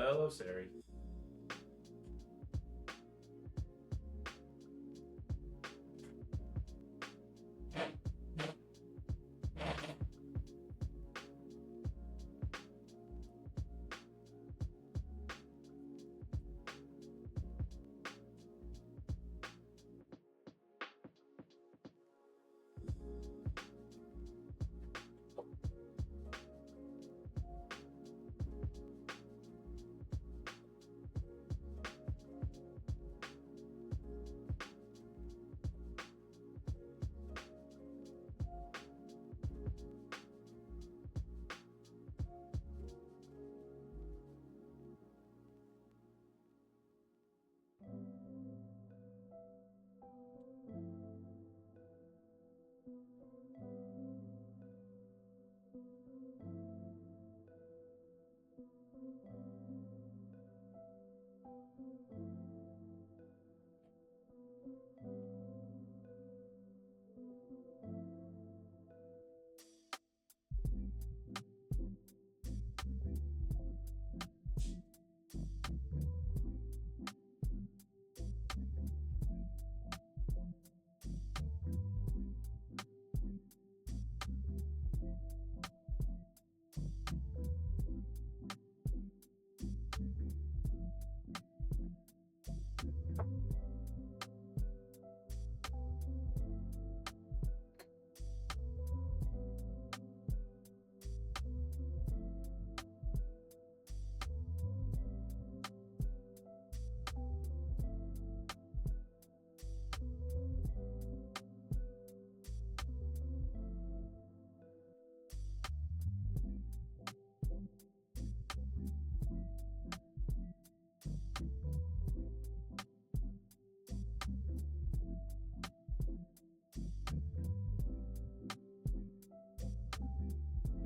Hello, Sari.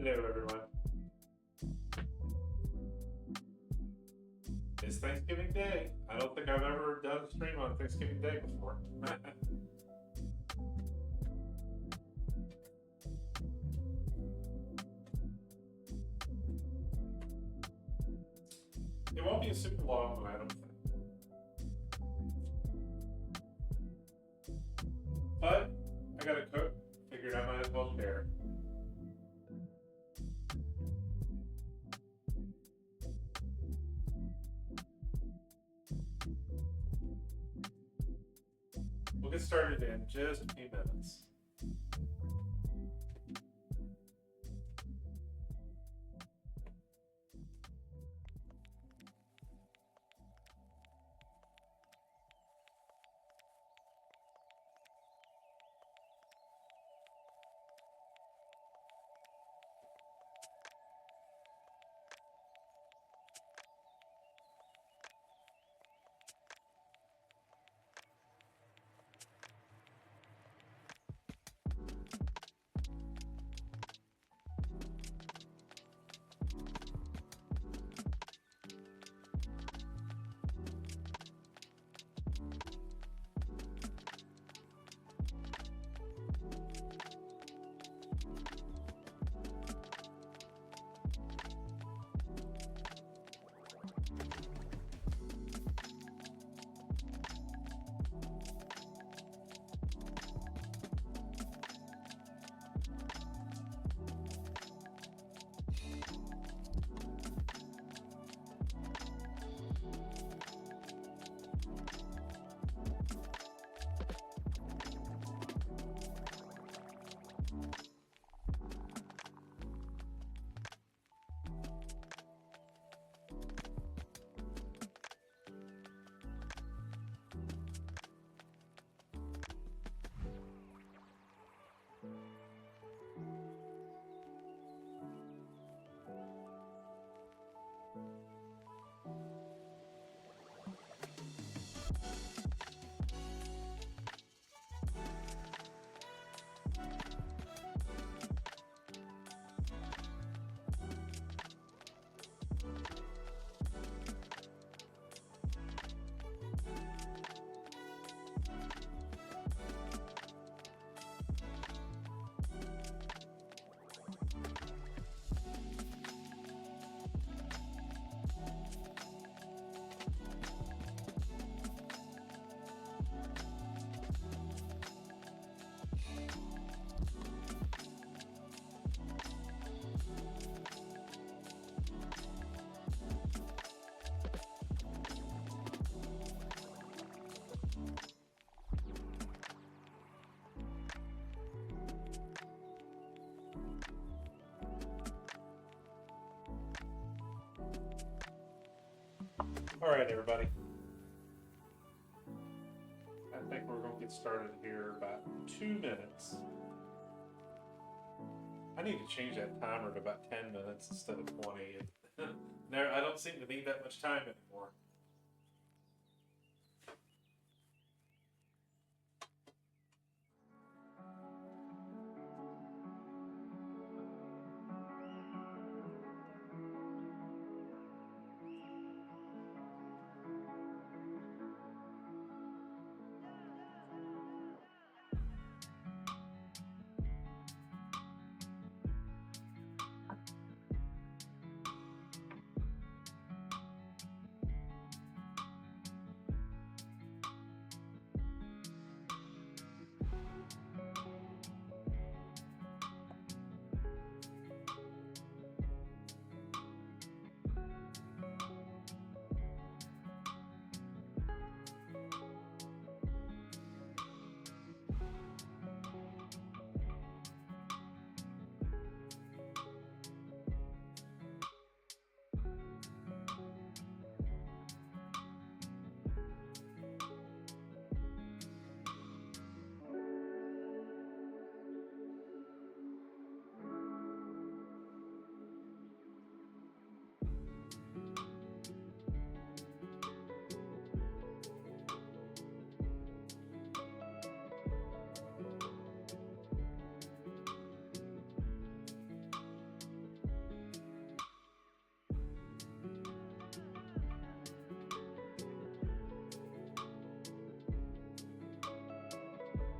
Hello, everyone. It's Thanksgiving Day. I don't think I've ever done a stream on Thanksgiving Day before. It won't be a super long one, I don't think. But I gotta cook. Figured I might as well share. We'll get started in just a few minutes. All right, everybody. I think we're going to get started here about 2 minutes. I need to change that timer to about 10 minutes instead of 20. No, I don't seem to need that much time anymore.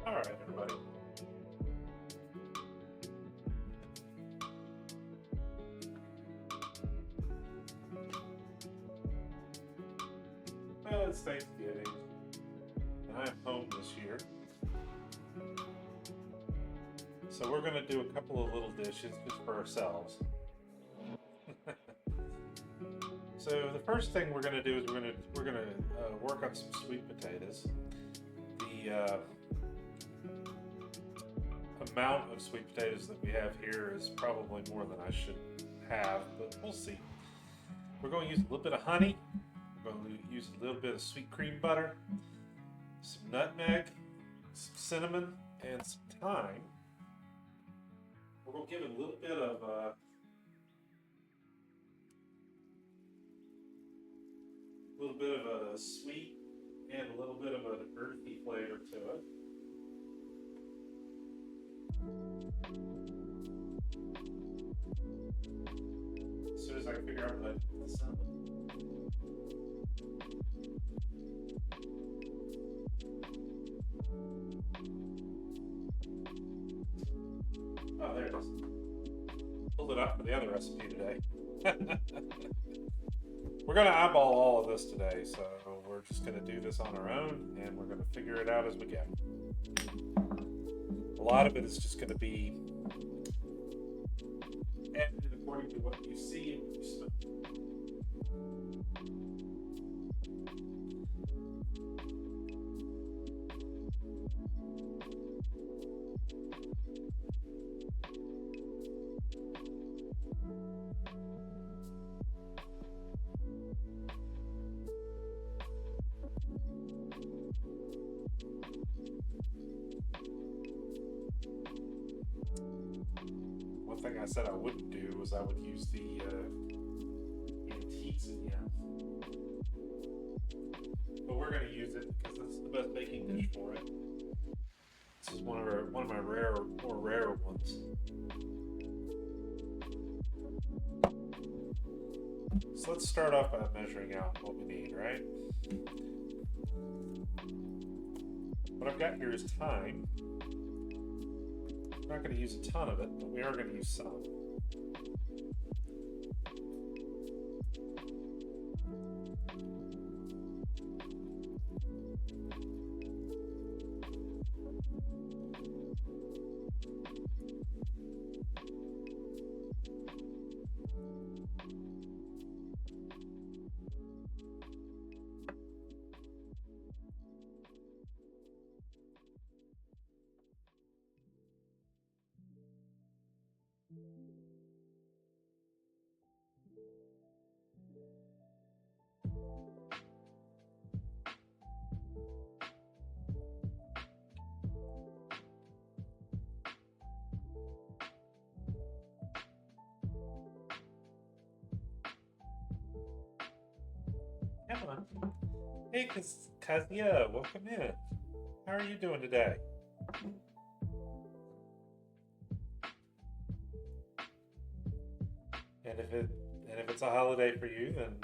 All right, everybody. Well, it's Thanksgiving, and I'm home this year. So we're going to do a couple of little dishes just for ourselves. So the first thing we're going to do is we're going to work on some sweet potatoes. The amount of sweet potatoes that we have here is probably more than I should have, but we'll see. We're going to use a little bit of honey. We're going to use a little bit of sweet cream butter, some nutmeg, some cinnamon, and some thyme. We're going to give it a little bit of a sweet and a little bit of an earthy flavor to it. As soon as I can figure out what I do with the cinnamon. Oh, there it is. Pulled it up for the other recipe today. We're going to eyeball all of this today, so we're just going to do this on our own, and we're going to figure it out as we go. A lot of it is just going to be edited according to what you see and what you smell. One thing I said I wouldn't do was I would use the antiques again. But we're going to use it because it's the best baking dish for it. This is one of my more rare ones. So let's start off by measuring out what we need, right? What I've got here is thyme. We're not going to use a ton of it, but we are going to use some. on. Hey, Kazuya, welcome in. How are you doing today? And if it's a holiday for you, then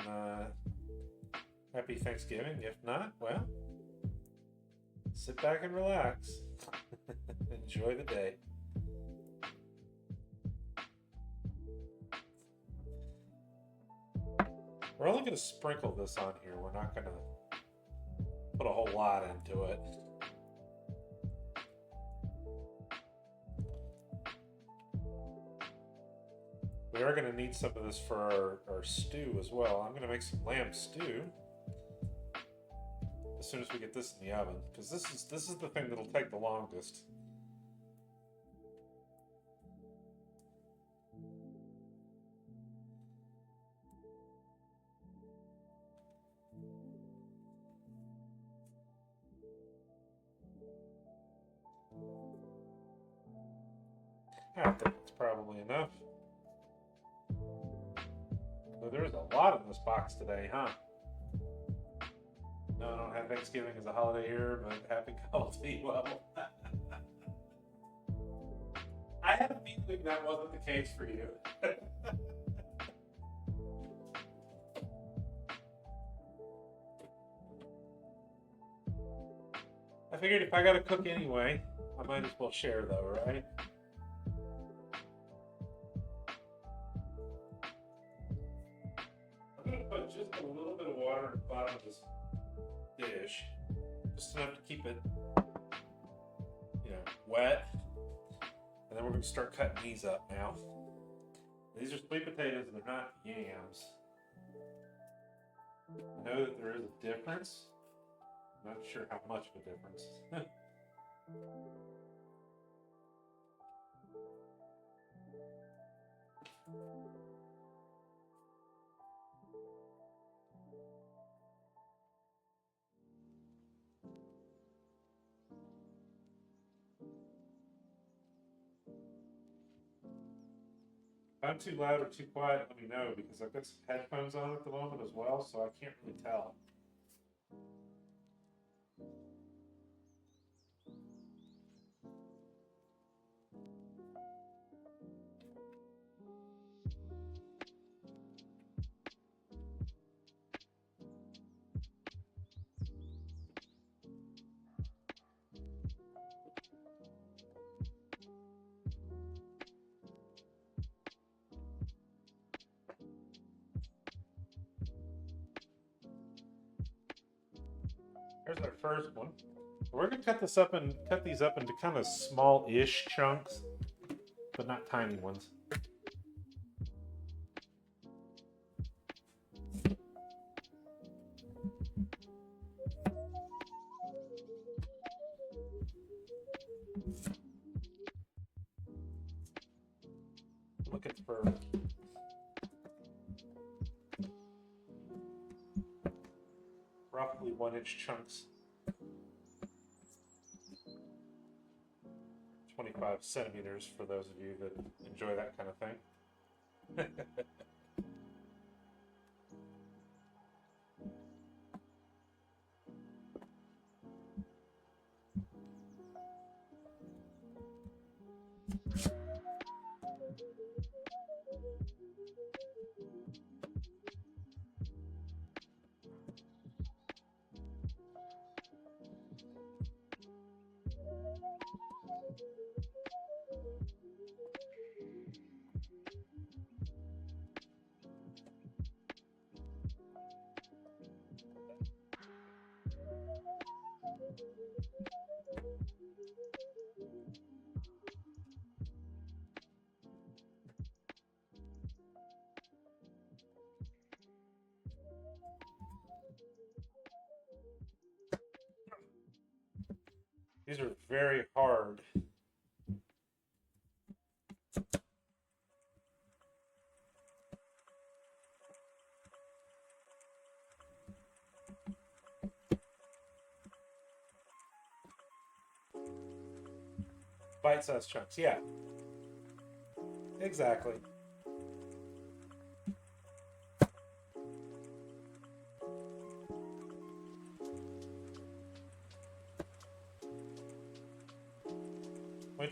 happy Thanksgiving. If not, well, sit back and relax. Enjoy the day. We're only going to sprinkle this on here. We're not going to put a whole lot into it. We are going to need some of this for our stew as well. I'm going to make some lamb stew as soon as we get this in the oven, because this is the thing that'll take the longest. I think that's probably enough. So there's a lot in this box today, huh? No, I don't have Thanksgiving as a holiday here, but happy coffee. Well, I had a feeling that wasn't the case for you. I figured if I gotta cook anyway, I might as well share though, right? I'm gonna put just a little bit of water at the bottom of this dish, just enough to keep it, wet. And then we're gonna start cutting these up now. These are sweet potatoes, and they're not yams. I know that there is a difference. I'm not sure how much of a difference. If I'm too loud or too quiet, let me know, because I've got some headphones on at the moment as well, so I can't really tell. There's our first one. We're gonna cut these up into kind of small-ish chunks, but not tiny ones. Looking for roughly 1-inch chunks. 25 centimeters for those of you that enjoy that kind of thing. These are very hard. Bite-sized chunks, yeah. Exactly.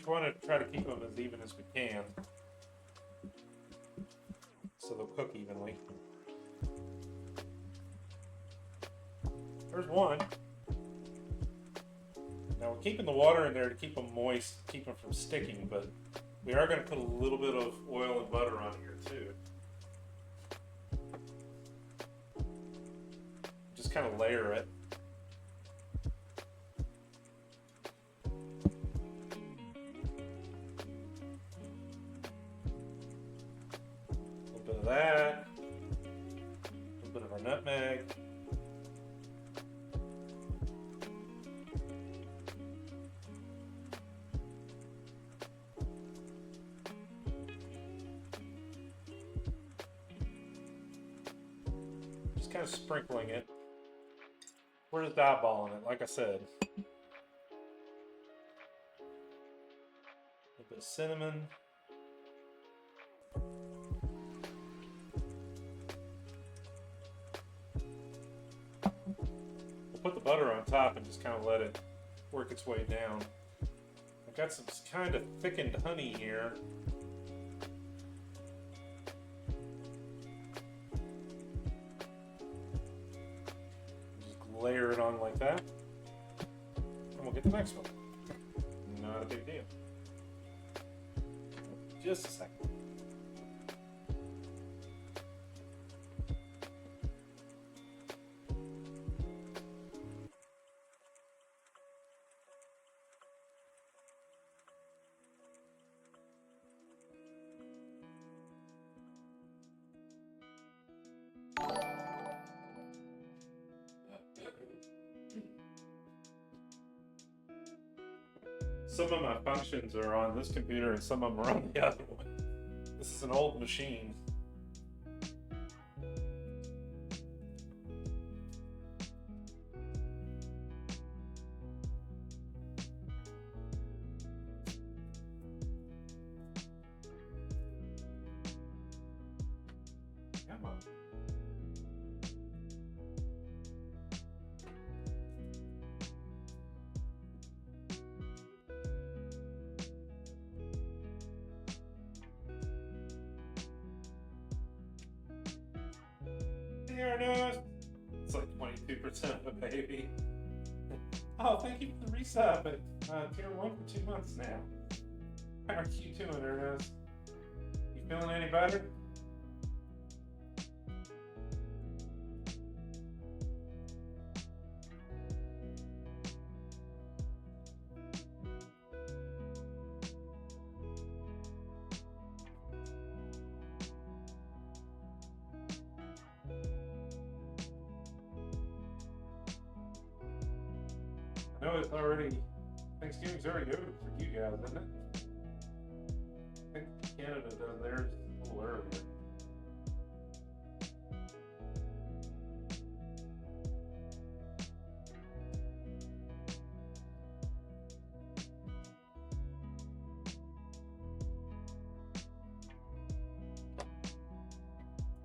want to try to keep them as even as we can, so they'll cook evenly. There's one. Now we're keeping the water in there to keep them moist, keep them from sticking, but we are going to put a little bit of oil and butter on here too. Just kind of layer it. A little bit of that. A little bit of our nutmeg. Kind of sprinkling it. We're just eyeballing it, like I said. A little bit of cinnamon. We'll put the butter on top and just kind of let it work its way down. I've got some kind of thickened honey here. Layer it on like that, and we'll get the next one. Not a big deal. Just a second. Some of my functions are on this computer and some of them are on the other one. This is an old machine. Come on. There it is. It's like 22% of a baby. Oh, thank you for the resub at tier 1 for 2 months now. How are you doing, Ernest? You feeling any better? I know it's already, Thanksgiving's already over for you guys, isn't it? I think Canada does theirs a little earlier.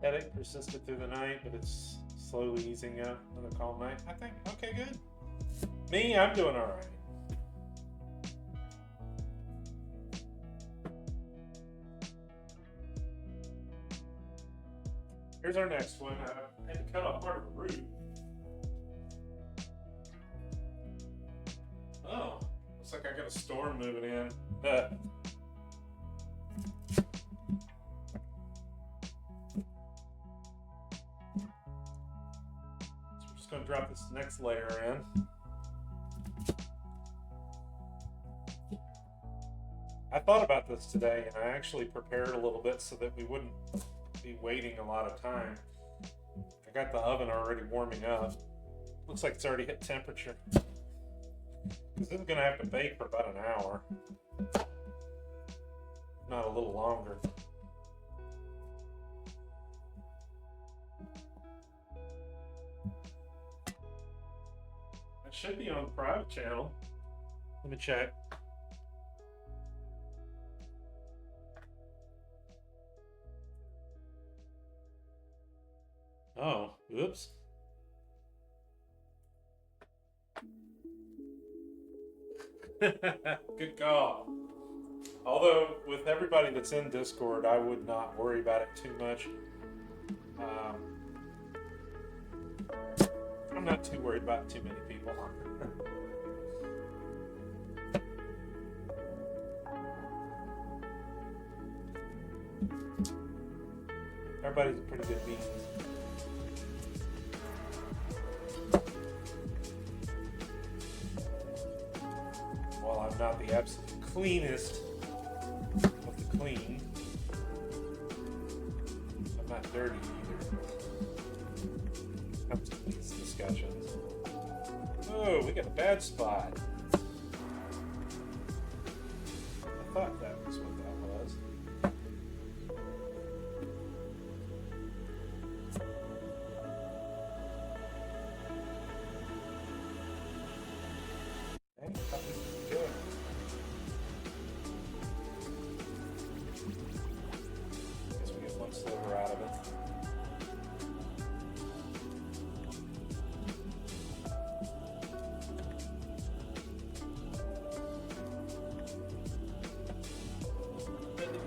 Headache persisted through the night, but it's slowly easing up on a calm night. I think, okay, good. Me, I'm doing all right. Here's our next one. I had to cut off part of the root. Oh, looks like I got a storm moving in. So we're just going to drop this next layer in. I thought about this today, and I actually prepared a little bit so that we wouldn't be waiting a lot of time. I got the oven already warming up. Looks like it's already hit temperature. This is going to have to bake for about an hour. Not a little longer. It should be on the private channel. Let me check. Oh, oops. Good call. Although with everybody that's in Discord, I would not worry about it too much. I'm not too worried about too many people. Everybody's a pretty good beans. While I'm not the absolute cleanest of the clean, I'm not dirty either. Comes to these discussions. Oh, we got a bad spot. I thought that was what that was. Hey, thought this was good. Guess we get one sliver out of it.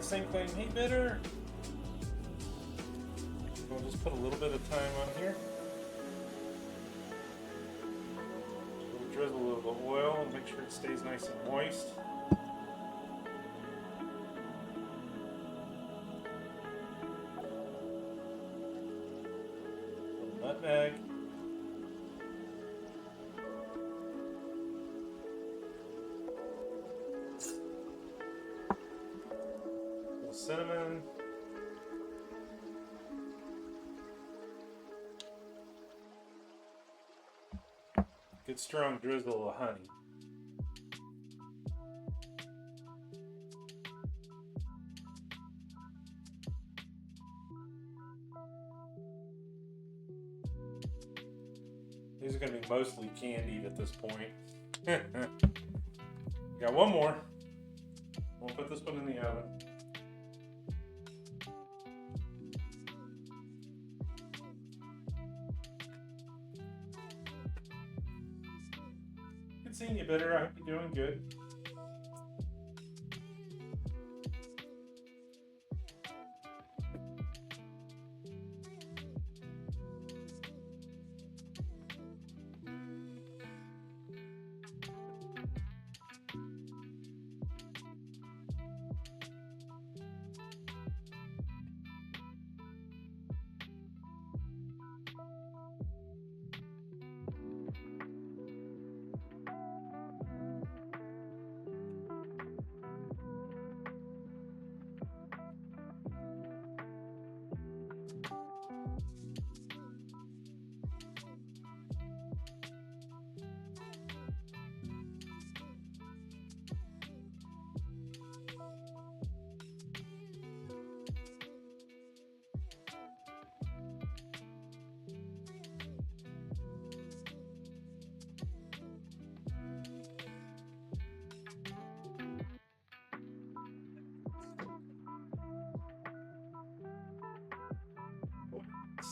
Same thing. Hey, bitter. We'll just put a little bit of time on here. We'll drizzle a little oil and make sure it stays nice and moist. Nutmeg. Cinnamon. Good strong drizzle of honey. These are going to be mostly candied at this point. Got one more. We'll put this one in the oven. Good seeing you, Bitter. I hope you're doing good.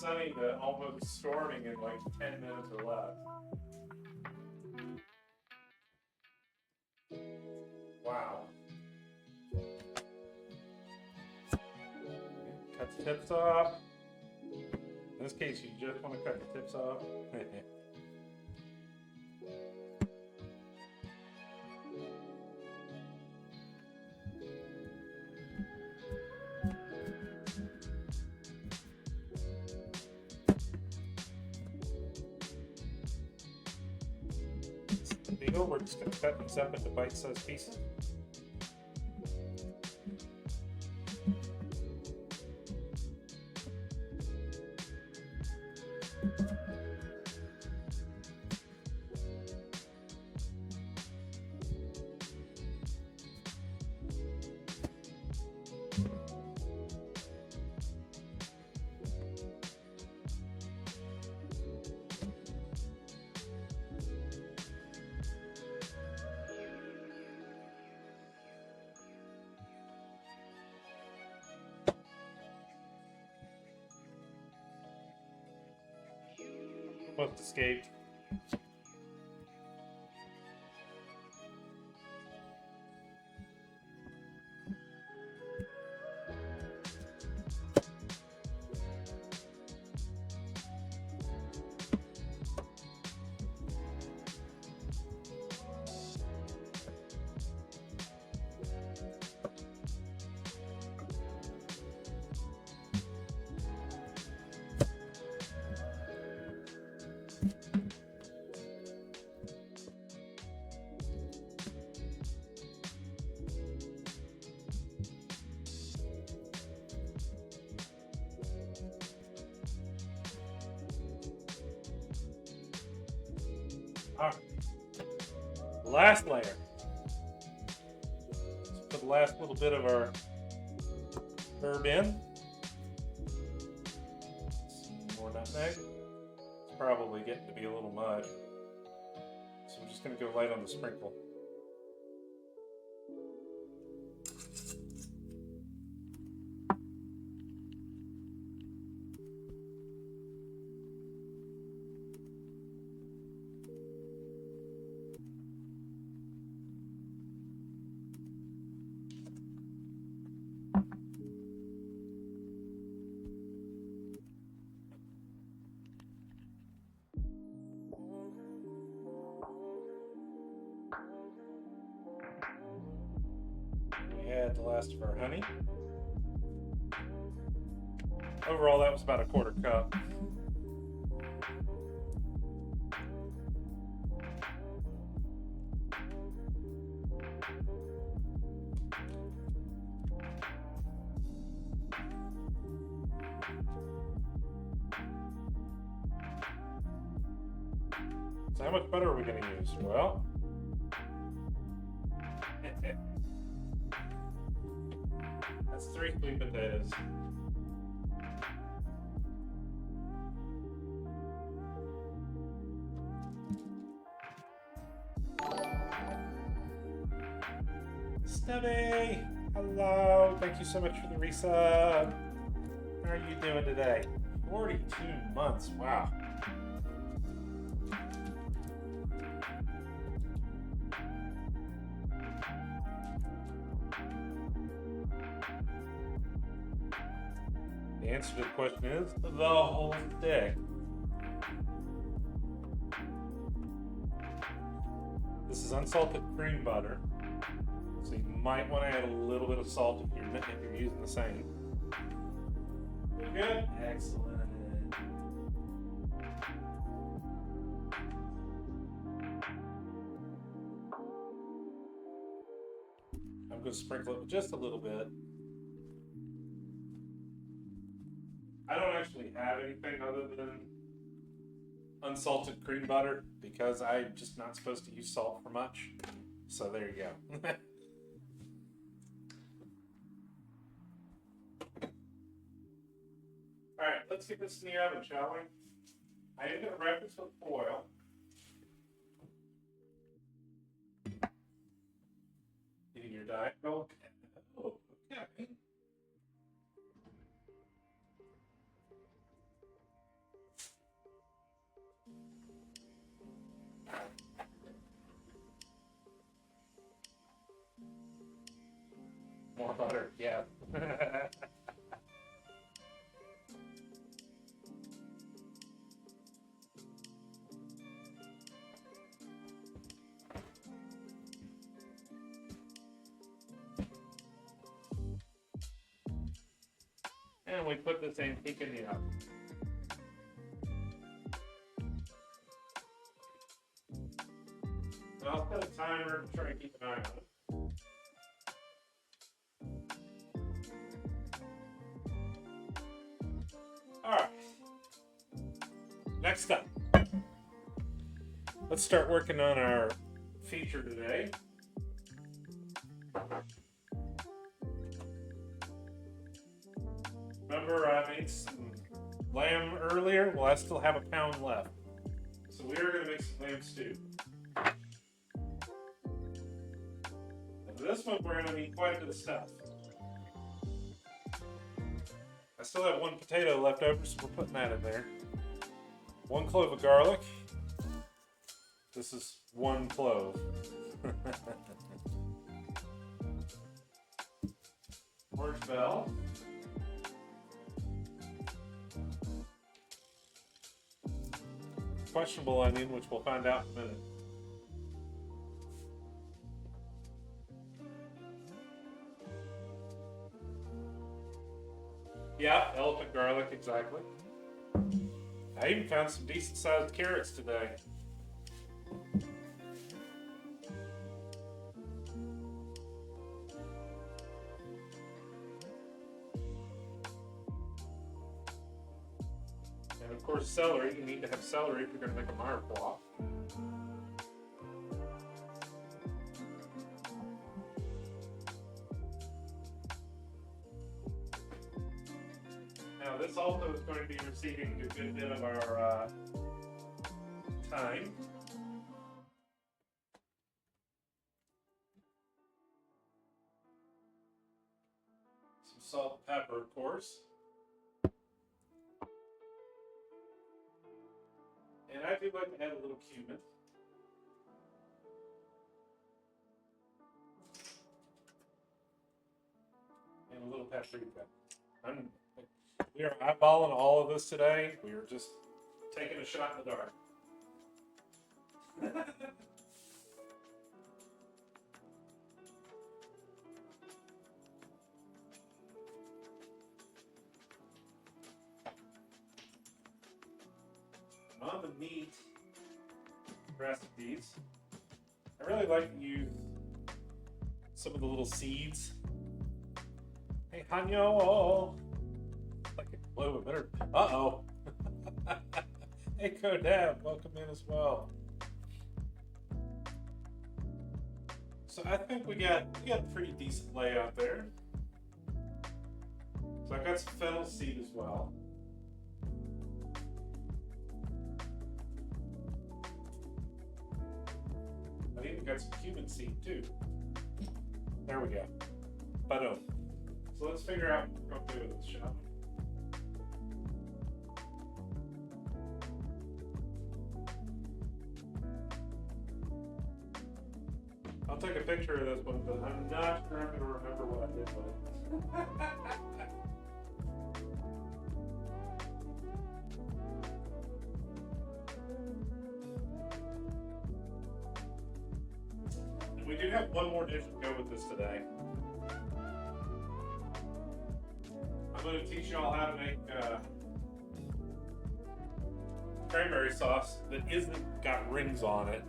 Sunny to almost storming in like 10 minutes or less. Wow. Cut the tips off. In this case, you just want to cut the tips off. We're just going to cut these up into bite-sized pieces. Almost escaped. Alright. Last layer. Let's put the last little bit of our herb in. Some more nutmeg. It's probably getting to be a little much. So I'm just going to go light on the sprinkle. Add the last of our honey. Overall, that was about a 1/4 cup. So how much butter are we going to use? Well, that's 3 sweet potatoes. Stubby! Hello! Thank you so much for the resub. How are you doing today? 42 months. Wow. The answer to the question is the whole stick. This is unsalted cream butter, so you might want to add a little bit of salt if you're using the same. Good? Excellent. I'm going to sprinkle it just a little bit. I don't actually have anything other than unsalted cream butter because I'm just not supposed to use salt for much. So there you go. Alright, let's get this in the oven, shall we? I am going to wrap this with foil. Eating your Diet Coke? Oh, okay. More butter, yeah. And we put this antique in the oven. So I'll set a timer to try and keep an eye on it. Alright. Next up. Let's start working on our feature today. Remember I made some lamb earlier? Well, I still have a pound left. So we are going to make some lamb stew. And for this one, we're going to need quite a bit of stuff. I still have 1 potato left over, so we're putting that in there. 1 clove of garlic. This is 1 clove. Orange bell. Questionable onion, which we'll find out in a minute. Yeah, elephant garlic, exactly. I even found some decent sized carrots today. And of course, celery. You need to have celery if you're going to make a mirepoix. this also is going to be receiving a good bit of our time. Some salt and pepper, of course. And I do like to add a little cumin. And a little paprika. We are eyeballing all of this today. We are just taking a shot in the dark. On the meat recipes, I really like to use some of the little seeds. Hey, Hanyo! Like a blow a better. Uh-oh. Hey, Kodab, welcome in as well. So I think we got a pretty decent layout there. So I got some fennel seed as well. I even got some cumin seed too. There we go. Boom. So let's figure out what we're going to do with this, shall we? I'll take a picture of this one, but I'm not sure I'm going to remember what I did with it. And we do have one more dish to go with this today. I'm going to teach y'all how to make cranberry sauce that isn't got rings on it.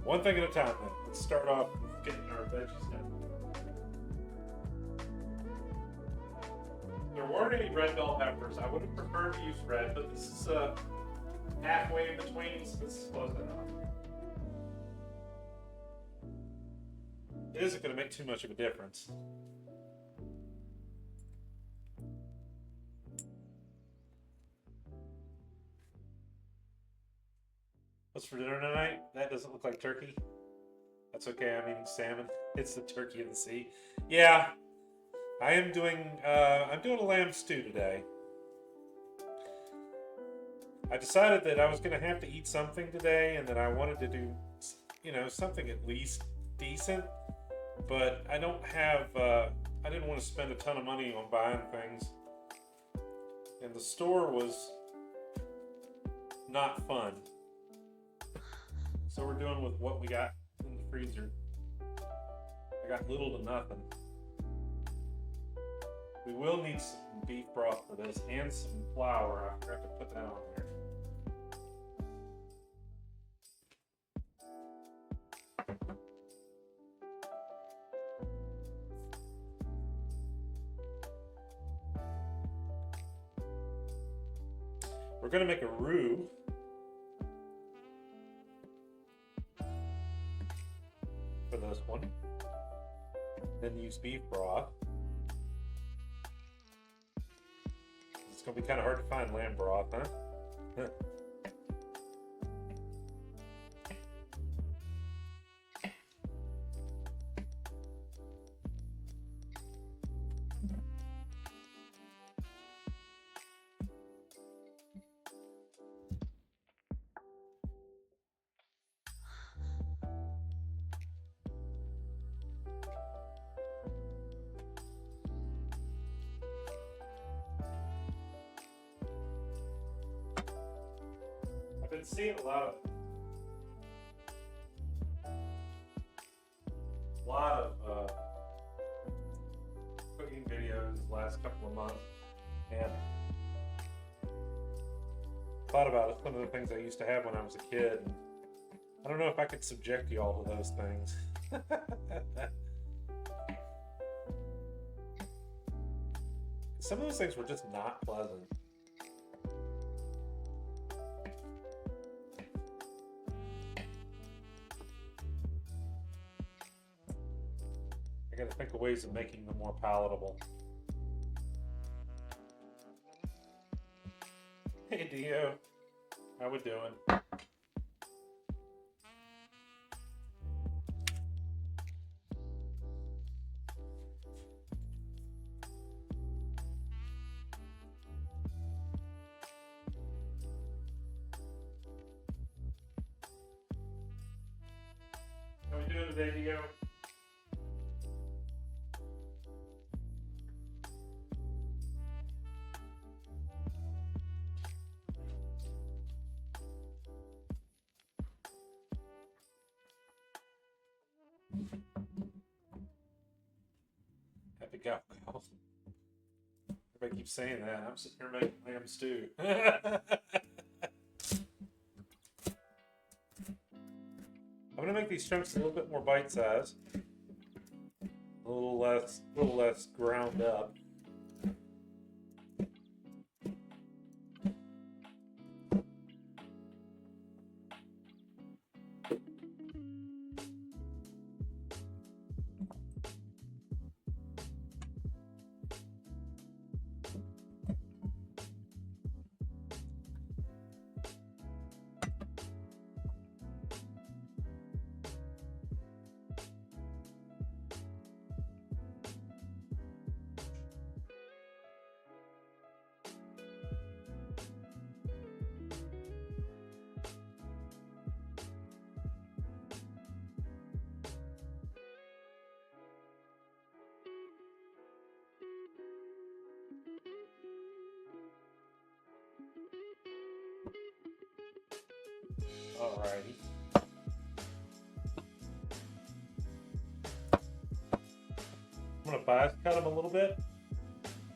One thing at a time then. Let's start off with getting our veggies done. There weren't any red bell peppers. I would have preferred to use red, but this is halfway in between, so this is close enough. It isn't going to make too much of a difference. What's for dinner tonight? That doesn't look like turkey. That's okay, I'm eating salmon. It's the turkey of the sea. Yeah, I am doing, I'm doing a lamb stew today. I decided that I was going to have to eat something today and that I wanted to do, something at least decent. But I don't have, I didn't want to spend a ton of money on buying things. And the store was not fun. So we're doing with what we got in the freezer. I got little to nothing. We will need some beef broth for this and some flour. I forgot to put that on there. We're going to make a roux. For this one. Then use beef broth. It's going to be kind of hard to find lamb broth, huh? Been seeing a lot of cooking videos the last couple of months, and thought about it, some of the things I used to have when I was a kid. And I don't know if I could subject you all to those things. Some of those things were just not pleasant. I gotta think of ways of making them more palatable. Hey Dio, how we doing? How we doing today, Dio? Happy cow cows. Everybody keeps saying that. I'm sitting here making lamb stew. I'm gonna make these chunks a little bit more bite-sized, a little less ground up. Alrighty. I'm gonna bias cut them a little bit.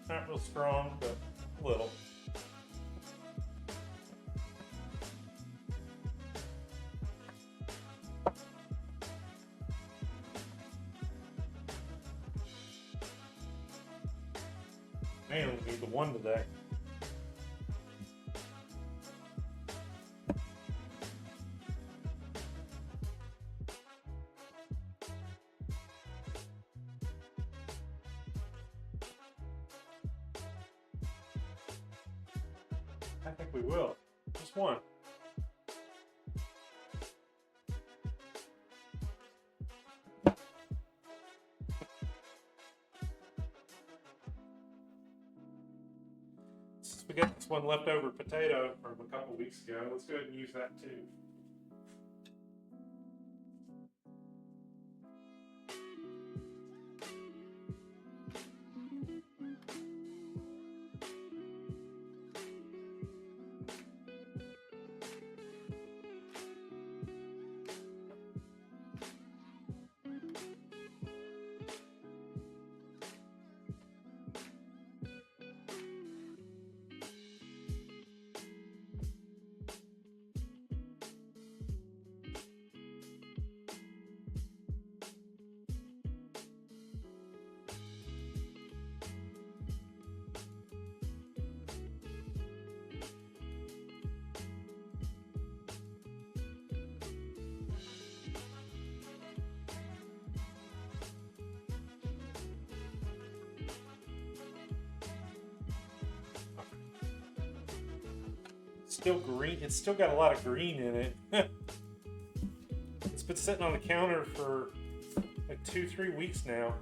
Not real strong, but a little. Man, we need the one today. I think we will. Just one. Since we got this one leftover potato from a couple weeks ago, let's go ahead and use that too. Still green. It's still got a lot of green in it. It's been sitting on the counter for like 2-3 weeks now.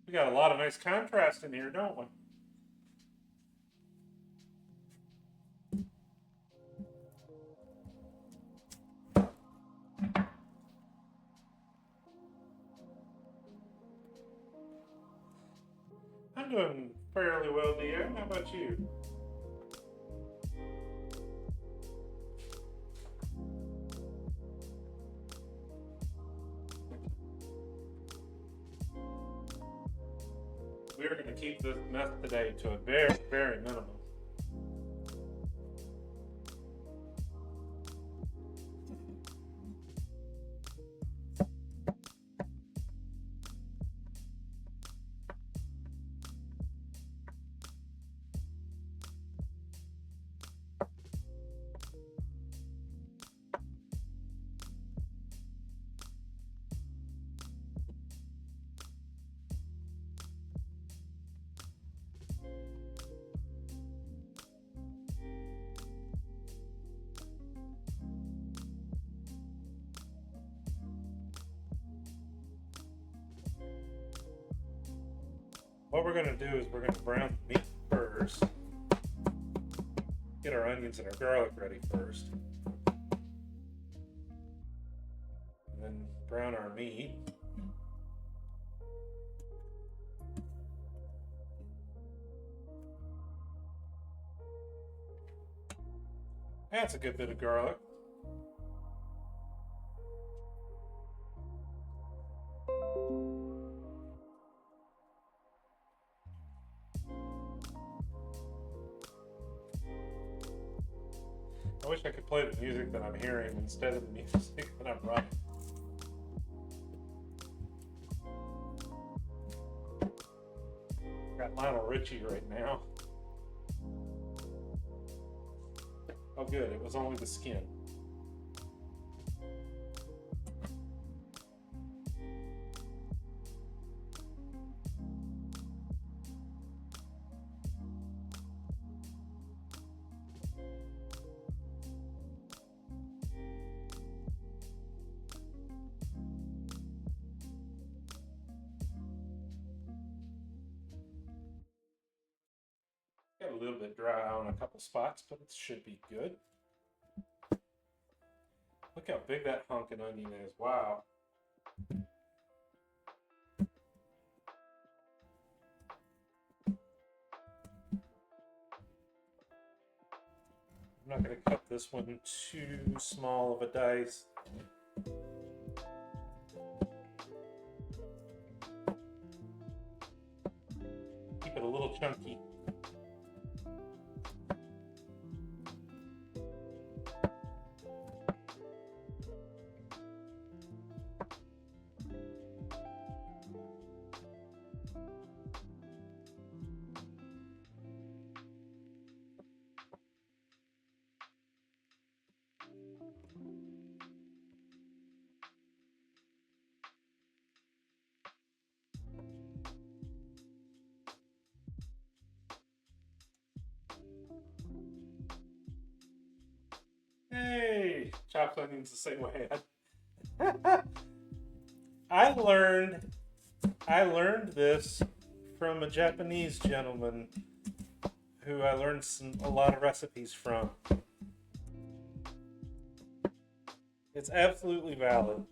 We got a lot of nice contrast in here, don't we? I'm doing fairly well, Dio. How about you? we are going to keep this mess today to a very, very minimum. What we're going to do is we're going to brown the meat first. Get our onions and our garlic ready first. And then brown our meat. That's a good bit of garlic. I wish I could play the music that I'm hearing instead of the music that I'm writing. Got Lionel Richie right now. Oh good, it was only the skin. Got a little bit dry on a couple spots, but it should be good. Look how big that honkin' onion is. Wow. I'm not going to cut this one too small of a dice. Keep it a little chunky. Hey, chopped onions the same way. I learned this from a Japanese gentleman who I learned a lot of recipes from. It's absolutely valid.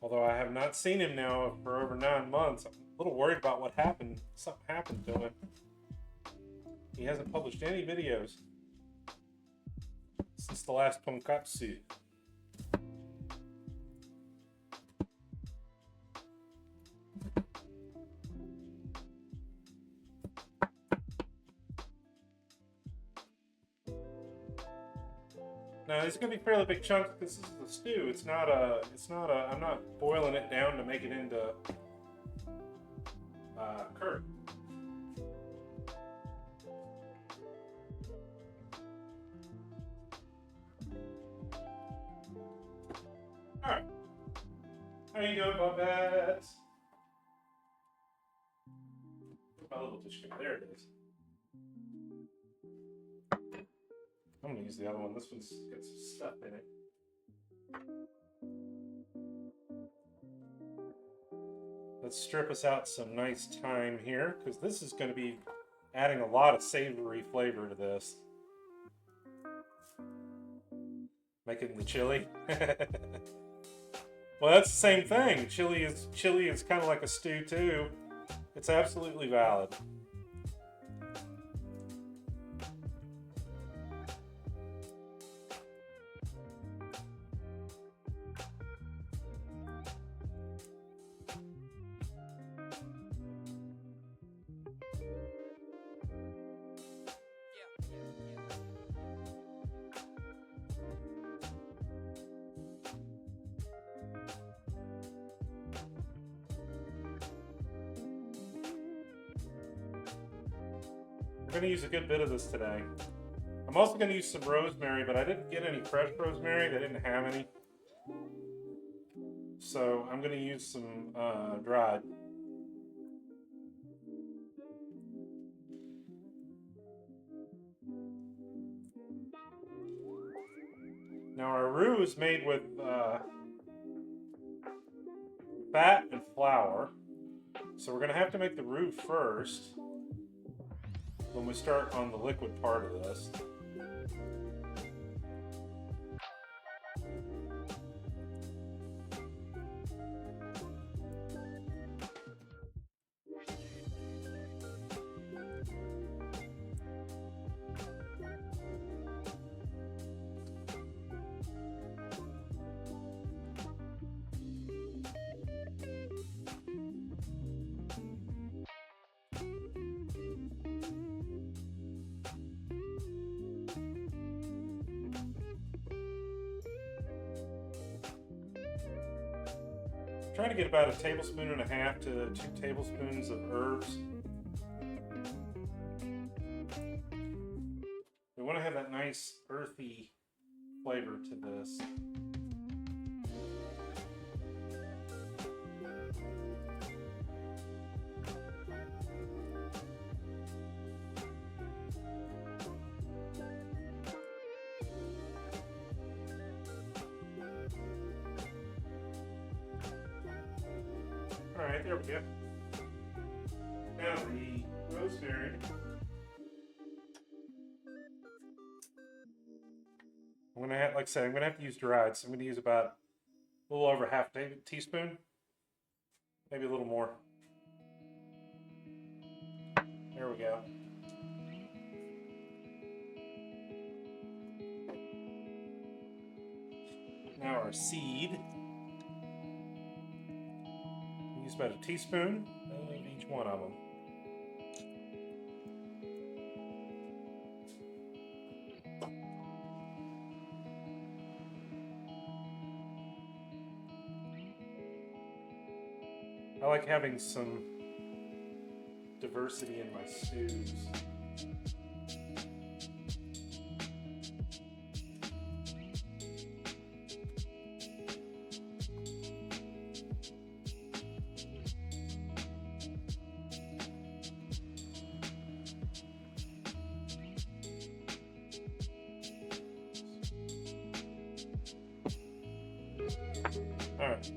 Although I have not seen him now for over 9 months, I'm a little worried about what happened. Something happened to him. He hasn't published any videos since the last tonkatsu. Now these are gonna be fairly big chunks because this is a stew. It's not a. I'm not boiling it down to make it into curd. All right. How you doing, Bobettes? My little dish. There it is. I'm gonna use the other one. This one's got some stuff in it. Let's strip us out some nice thyme here, because this is going to be adding a lot of savory flavor to this. Making the chili. Well, that's the same thing. Chili is kind of like a stew too. It's absolutely valid. going to use a good bit of this today. I'm also going to use some rosemary, but I didn't get any fresh rosemary. They didn't have any. So I'm going to use some dried. Now our roux is made with fat and flour. So we're going to have to make the roux first when we start on the liquid part of this. Trying to get about 1.5 tablespoons to 2 tablespoons of herbs. We want to have that nice earthy flavor to this. Alright, there we go. Now the rosemary. I'm gonna have, like I said, I'm gonna have to use dried, so I'm gonna use about a little over 1/2 teaspoon, maybe a little more. There we go. Now our seed. Use about 1 teaspoon of each one of them. I like having some diversity in my stews. Alright,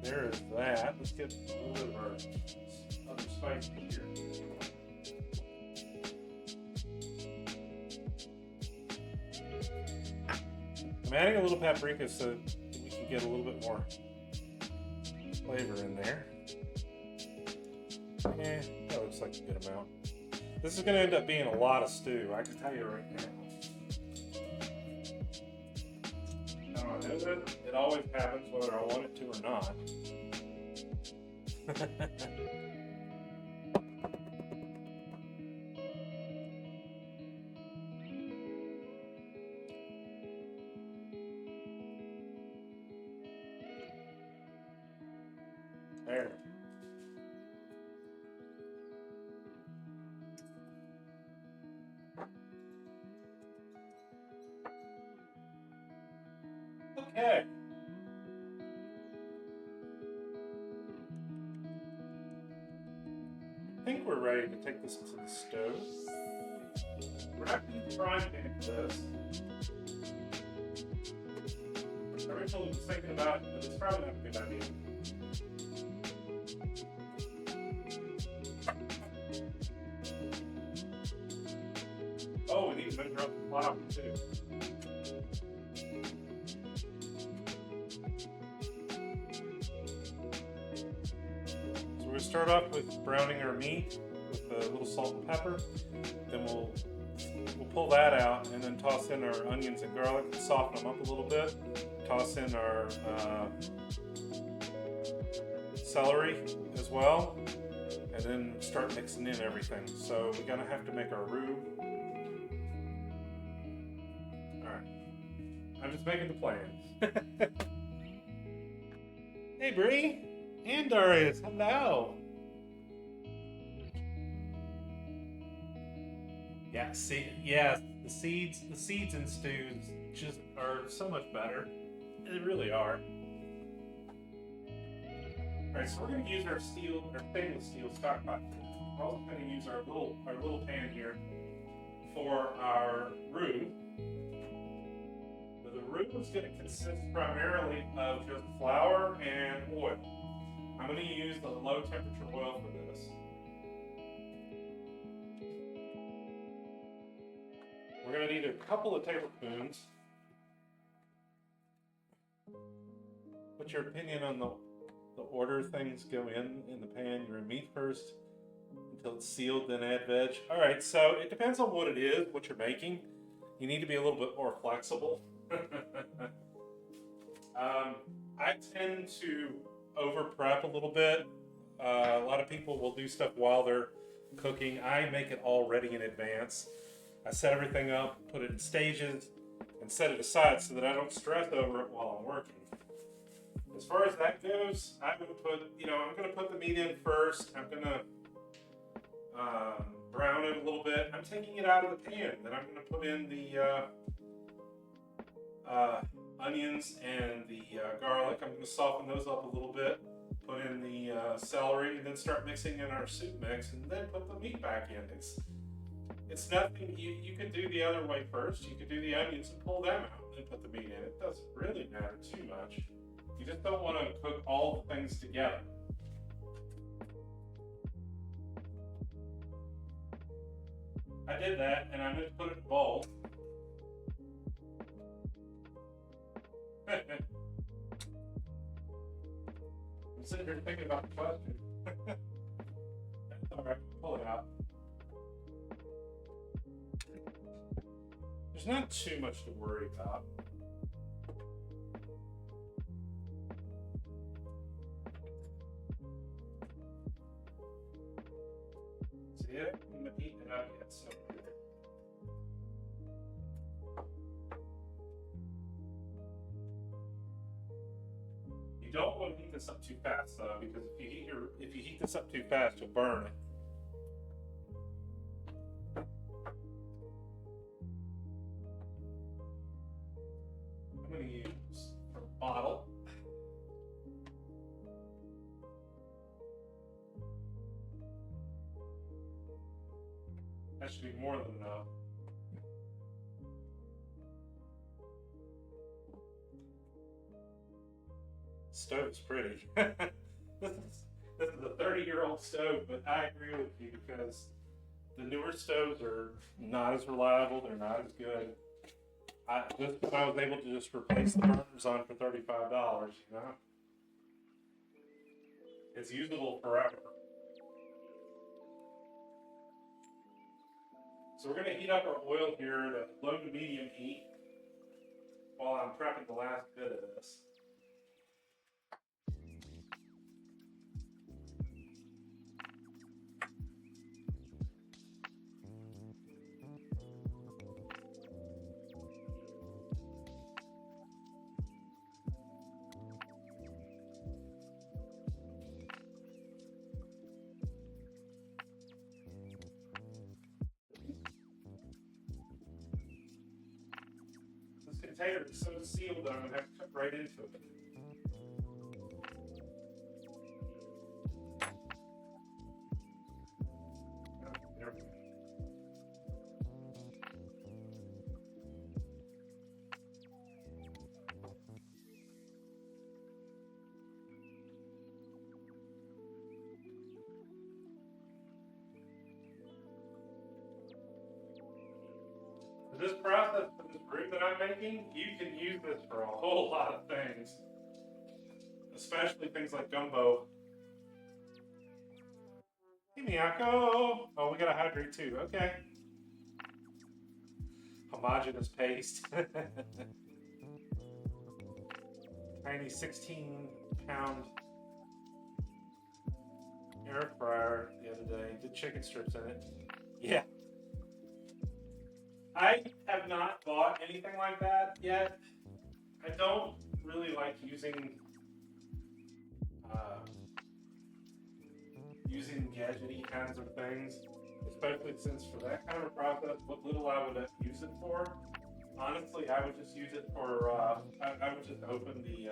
there is that. Let's get a little bit of our other spices here. I'm adding a little paprika so we can get a little bit more flavor in there. That looks like a good amount. This is going to end up being a lot of stew, I can tell you right now. It always happens whether I want it to or not. There. Okay. I think we're ready to take this to the stove. We're not going to use the frying pan for this. I originally was thinking about it, but it's probably not a good idea. Oh, we need to measure up the flour too. We'll start off with browning our meat with a little salt and pepper. Then we'll pull that out and then toss in our onions and garlic and soften them up a little bit. Toss in our celery as well, and then start mixing in everything. So we're gonna have to make our roux. All right, I'm just making the plans. Hey, Bree. And Darius, hello. Yeah, the seeds in stews just are so much better. They really are. All right, so we're going to use our stainless steel stock pot. We're also going to use our little pan here for our roux. So the roux is going to consist primarily of just flour and oil. I'm going to use the low temperature oil for this. We're going to need a couple of tablespoons. What's your opinion on the order things go in the pan? Your meat first until it's sealed, then add veg. All right, so it depends on what it is, what you're making. You need to be a little bit more flexible. I tend to over prep a little bit. A lot of people will do stuff while they're cooking. I make it all ready in advance. I set everything up, put it in stages, and set it aside so that I don't stress over it while I'm working. As far as that goes, I'm going to put the meat in first. I'm going to brown it a little bit. I'm taking it out of the pan. Then I'm going to put in the onions and the garlic. I'm going to soften those up a little bit. Put in the celery, and then start mixing in our soup mix, and then put the meat back in. It's nothing. You could do the other way first. You could do the onions and pull them out, and then put the meat in. It doesn't really matter too much. You just don't want to cook all the things together. I did that, and I'm going to put it in a bowl. I'm sitting here thinking about the question. That's all right. Pull it out. There's not too much to worry about. See it? I'm not eating it out yet, so. You don't want to heat this up too fast, though, because if you heat this up too fast, you'll burn it. I'm going to use a bottle. That should be more than enough. Stove's pretty. This is a 30-year-old stove, but I agree with you because the newer stoves are not as reliable. They're not as good. I was able to just replace the burners on for $35. It's usable forever. So we're going to heat up our oil here at a low to medium heat while I'm prepping the last bit of this. Container is so sealed that I'm going to have to cut right into it. There we go. For this process, for this brew that I'm making, you can use this for a whole lot of things, especially things like gumbo. Hey, Miyako! Oh, we gotta hydrate too. Okay. Homogeneous paste. Tiny 16-pound air fryer the other day. Did chicken strips in it. Yeah. I have not bought anything like that yet. I don't really like using gadgety kinds of things. especially since for that kind of process, what little I would use it for, honestly, I would just use it for, I would just open the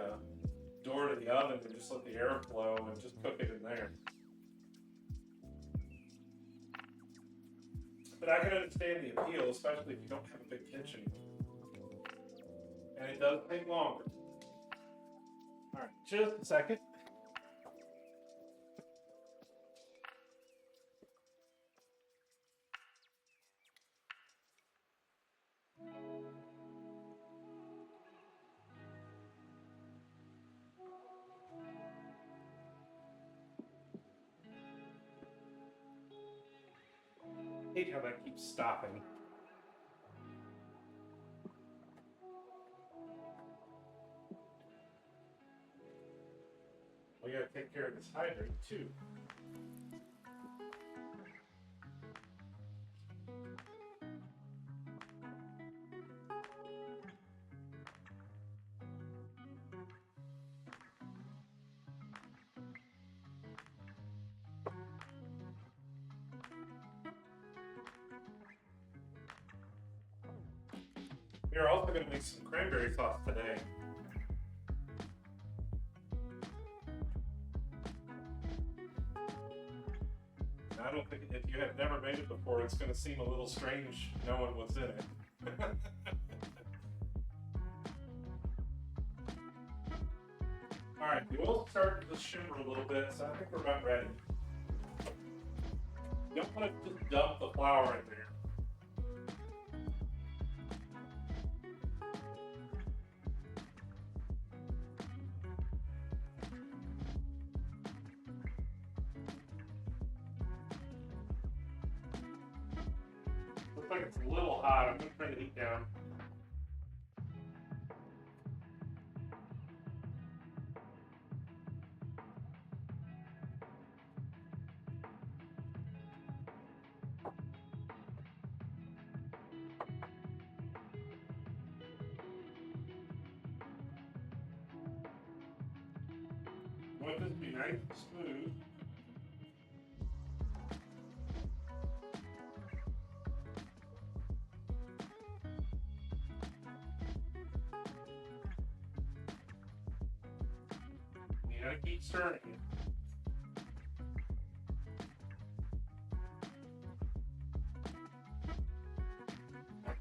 door to the oven and just let the air flow and just cook it in there. But I can understand the appeal, especially if you don't have a big kitchen. And it does take longer. Alright, just a second. I hate how that keeps stopping. We gotta take care of this hydrant too. We are also going to make some cranberry sauce today. I don't think, if you have never made it before, it's going to seem a little strange knowing what's in it. Alright, the oil's starting to shimmer a little bit, so I think we're about ready. You don't want to just dump the flour in there. Looks like it's a little hot. I'm going to turn the heat down. I want this to be nice and smooth. You gotta keep stirring it.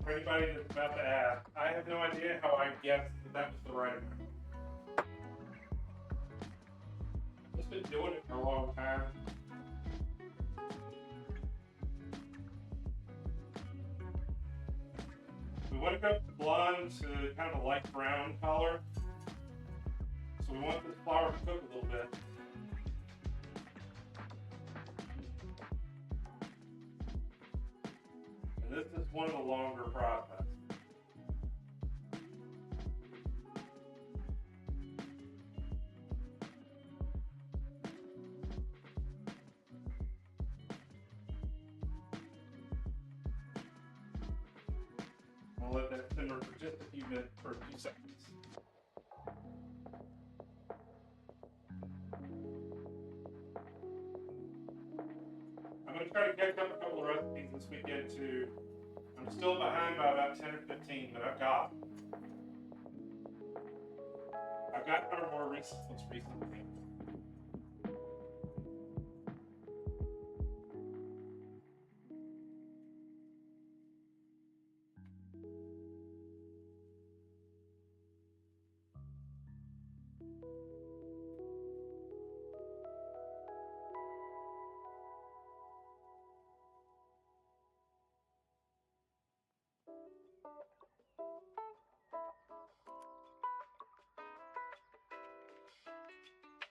For anybody that's about to ask, I have no idea how I guessed that was the right amount. I've just been doing it for a long time. We want to go from blonde to kind of a light brown color. So we want this flour to cook a little bit. And this is one of the longer processes. I'll let that simmer for just a few minutes, for a few seconds. I'm going to try to catch up a couple of recipes this weekend too. I'm still behind by about 10 or 15, but I've got our more recent ones recently.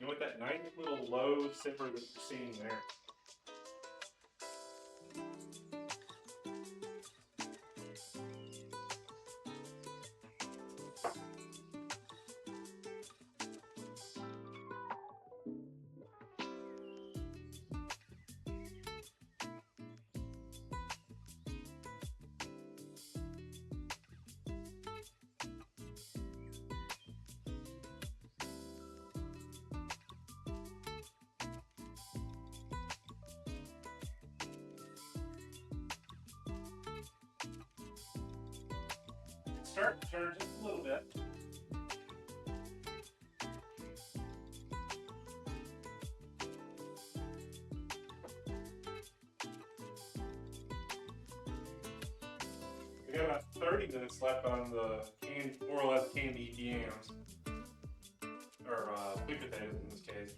You know what, that nice little low simmer that you're seeing there. start to turn just a little bit. We got about 30 minutes left on the more or less candied yams, or sweet potatoes in this case.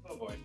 Oh boy.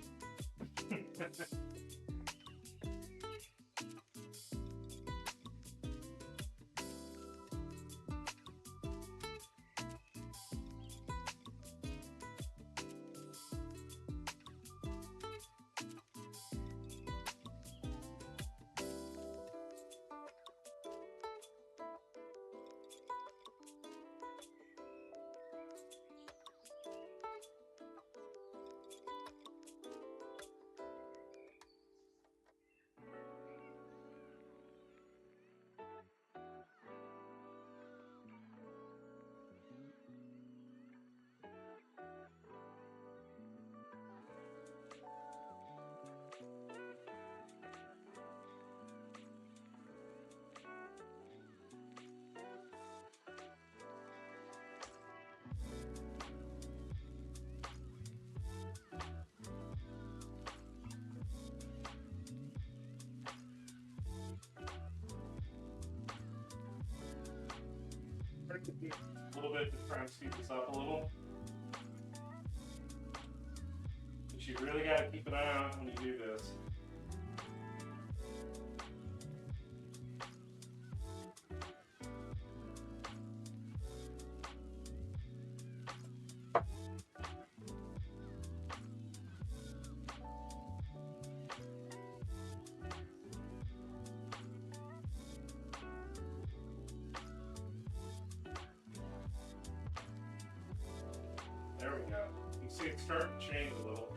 A little bit to try and speed this up a little. But you really got to keep an eye on when you do this. There we go. You can see it's starting to change a little.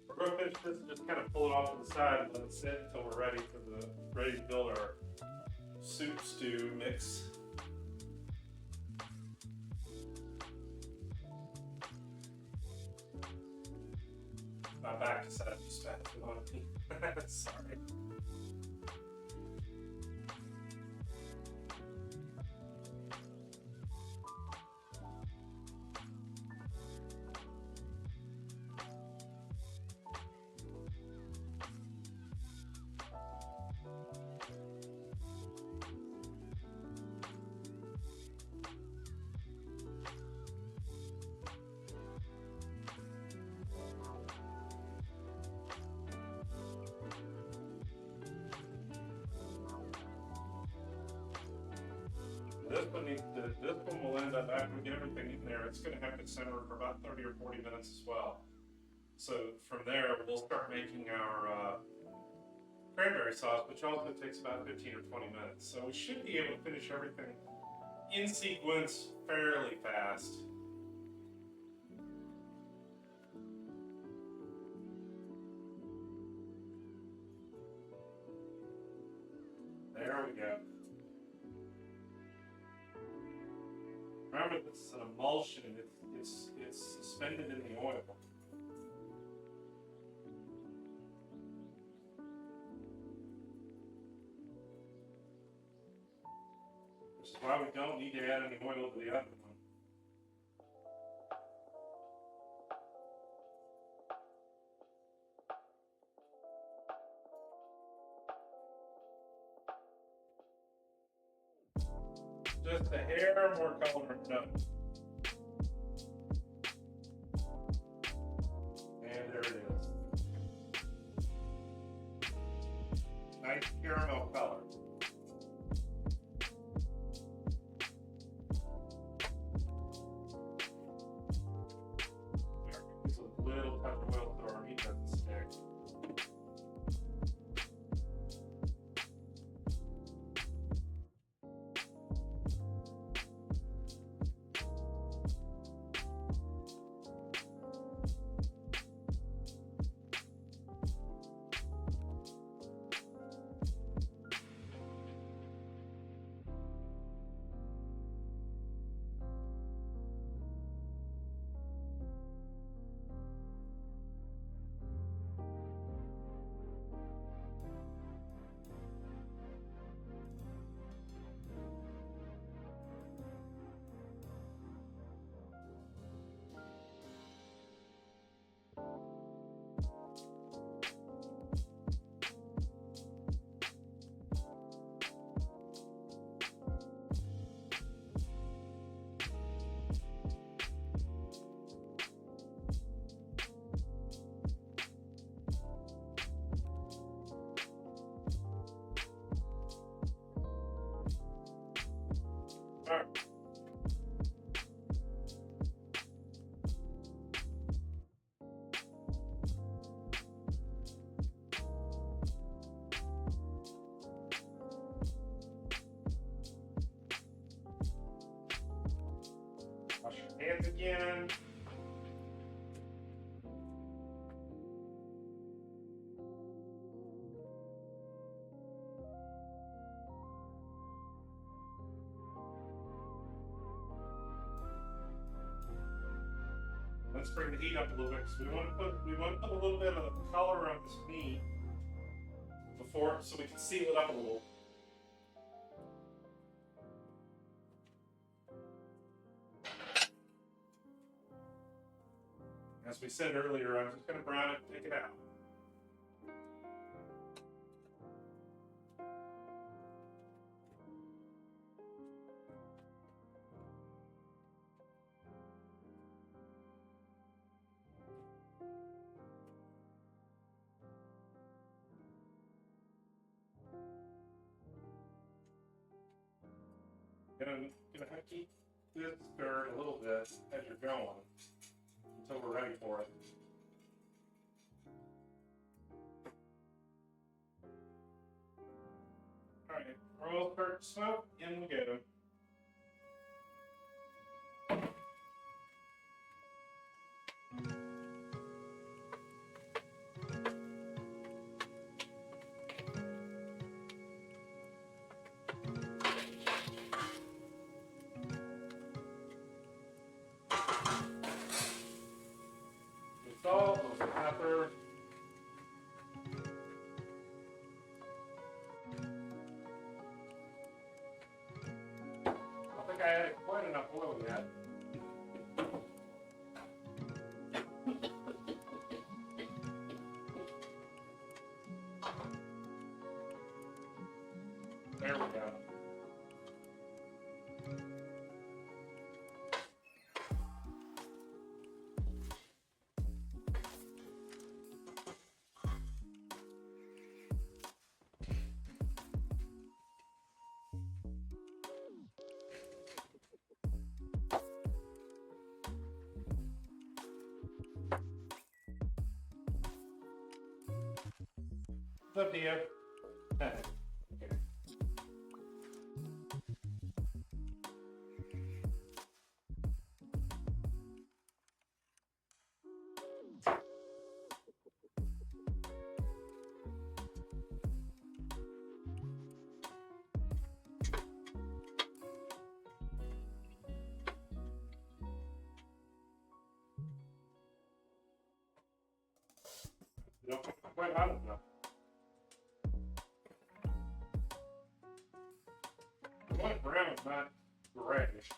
We're going to finish this and just kind of pull it off to the side and let it sit until we're ready to build our soup stew mix. My back decided to spat on me. Sorry. This one will end up, after we get everything in there, it's going to have to simmer for about 30 or 40 minutes as well. So from there, we'll start making our cranberry sauce, which also takes about 15 or 20 minutes. So we should be able to finish everything in sequence fairly fast. There we go. Remember, this is an emulsion. It's suspended in the oil. Which is why we don't need to add any oil to the other one. just a hair more color. No. And there it is. Nice caramel color. Use a little touch of oil so our meat doesn't stick. All right. Wash your hands again. Let's bring the heat up a little bit because we want to put a little bit of color on this meat before, so we can seal it up a little. As we said earlier, I'm just going to brown it and take it out. Gonna have to keep this stirred a little bit as you're going until we're ready for it. All right, roll curtain smoke, in we go. Salt, a little bit of pepper. I don't think I added quite enough oil yet. There we go. It's up to you. Okay. You don't quite hot enough. The one brown is not grayish.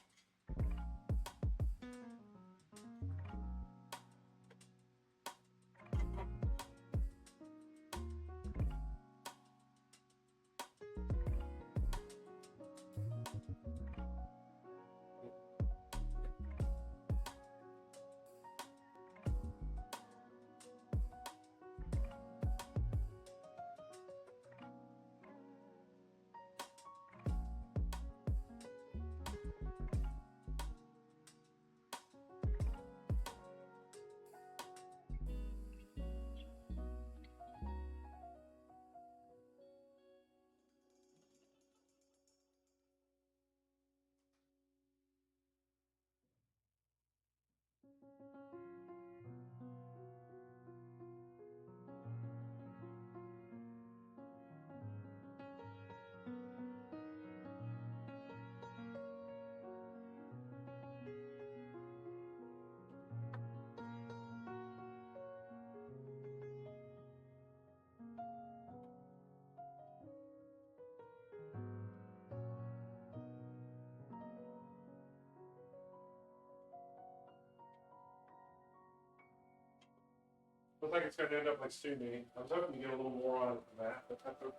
looks like it's going to end up like stew meat. I was hoping to get a little more on it than that, but that's okay.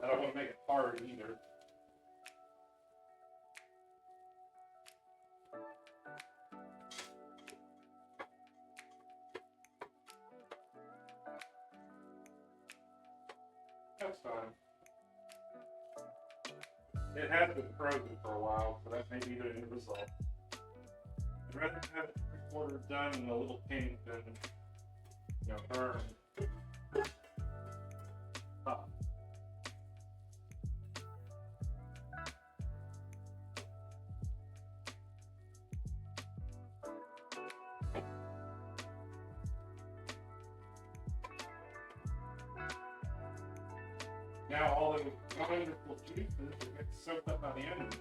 I don't want to make it hard either. That's fine. It has been frozen for a while, so that may be the end result. I'd rather have it 3/4 done and a little pink than, burn. Oh. Now all of the wonderful juices get soaked up by the onions.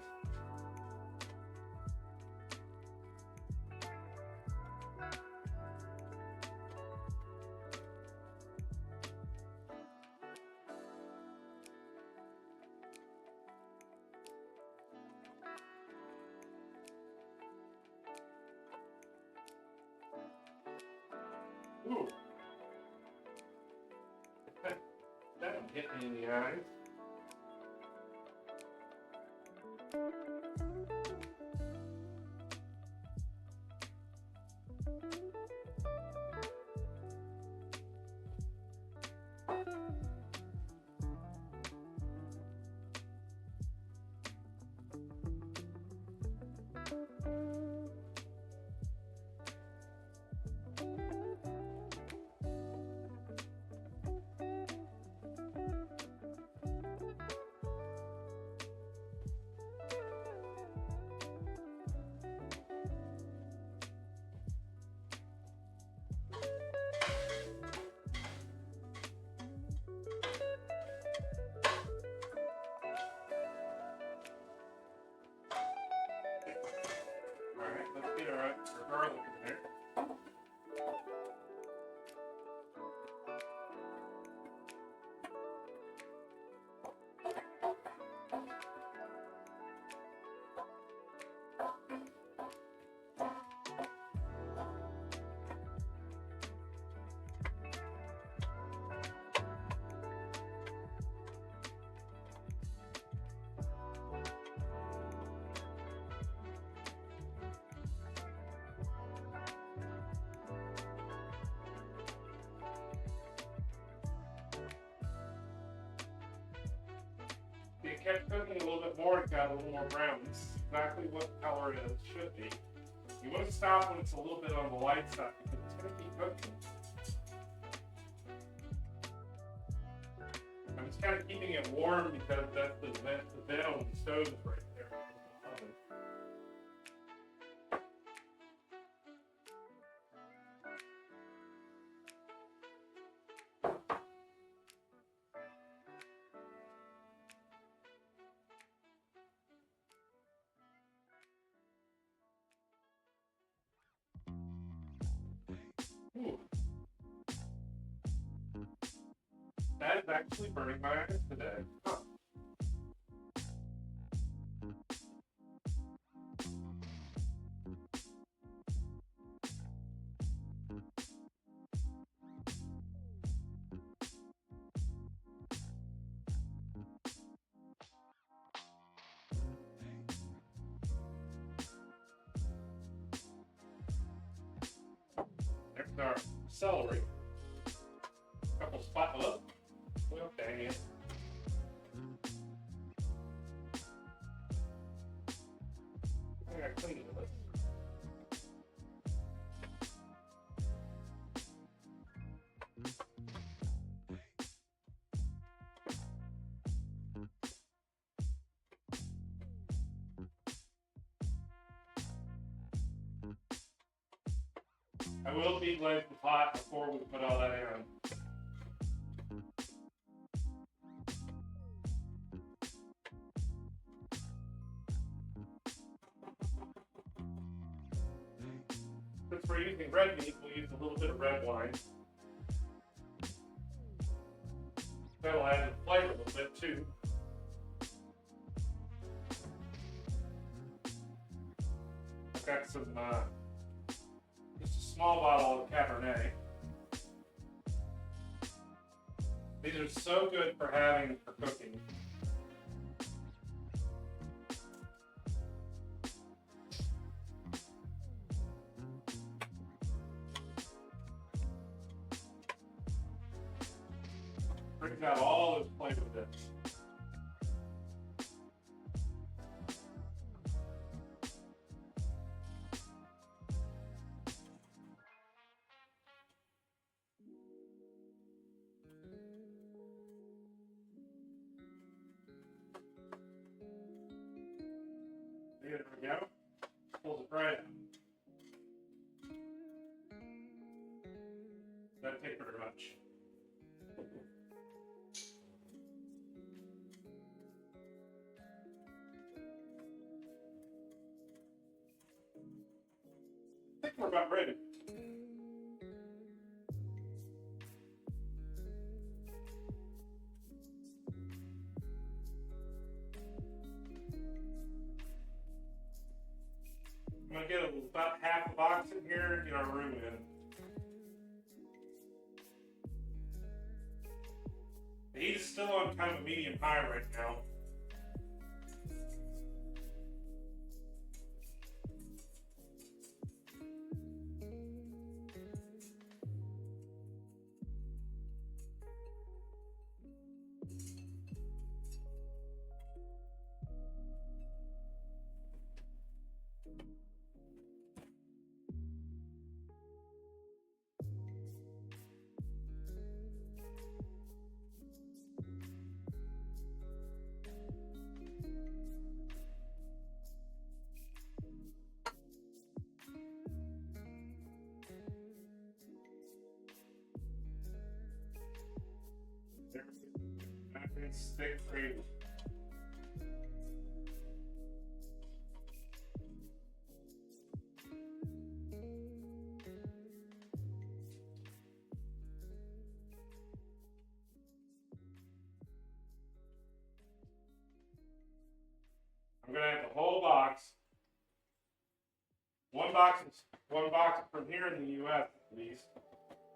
Ooh. That'll hit me in the eyes. Let's get our garlic in there. It kept cooking a little bit more, it got a little more brown. This is exactly what color it should be. You want to stop when it's a little bit on the light side because it's going to keep cooking. I'm just kind of keeping it warm because that's the vent on the stove is right there. Ooh. That is actually burning my eyes today. Huh. There's our celery. Couple spots. Oh, well, dang it. I gotta clean it a bit. I will deglaze the pot before we put all that in. Since we're using red meat, we'll use a little bit of red wine. That'll add the flavor a little bit too. got some, just a small bottle of Cabernet. These are so good for having for cooking. Brings out all those flavor bits. There we go. Pulls it right out. Doesn't take very much. I think we're about ready. I'm going to get about half a box in here and get our room in. The heat is still on kind of a medium high right now. Nice thick gravy. I'm gonna have the whole box. One box from here in the U.S. at least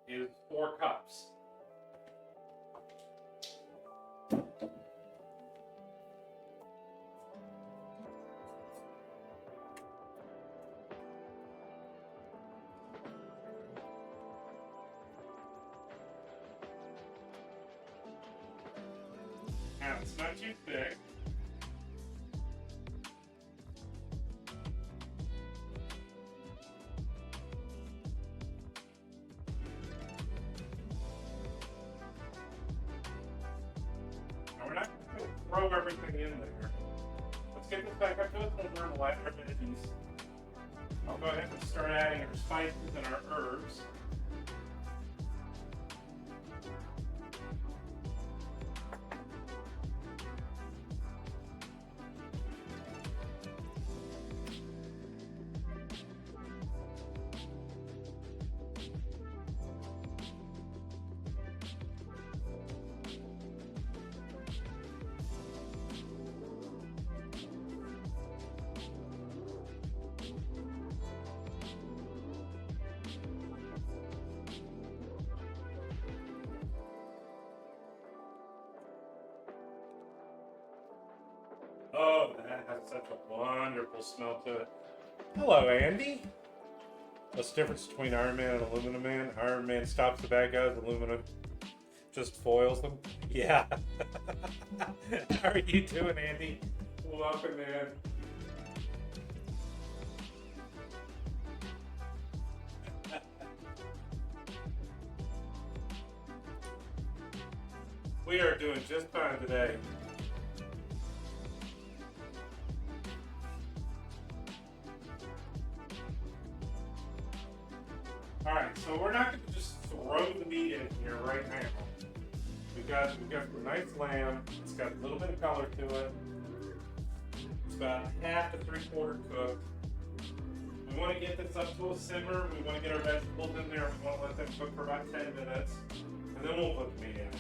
is 4 cups. Now it's not too thick. Now we're not going to throw everything in there. Let's get this back up to a simmer and light our veggies. I'll go ahead and start adding our spices and our herbs. Oh, that has such a wonderful smell to it. Hello, Andy. What's the difference between Iron Man and Aluminum Man? Iron Man stops the bad guys, Aluminum just foils them. Yeah. How are you doing, Andy? Welcome, man. We are doing just fine today. Alright, so we're not going to just throw the meat in here right now. We've got some nice lamb. It's got a little bit of color to it. It's about half to 3/4 cooked. We want to get this up to a simmer. We want to get our vegetables in there. We want to let them cook for about 10 minutes. And then we'll put the meat in.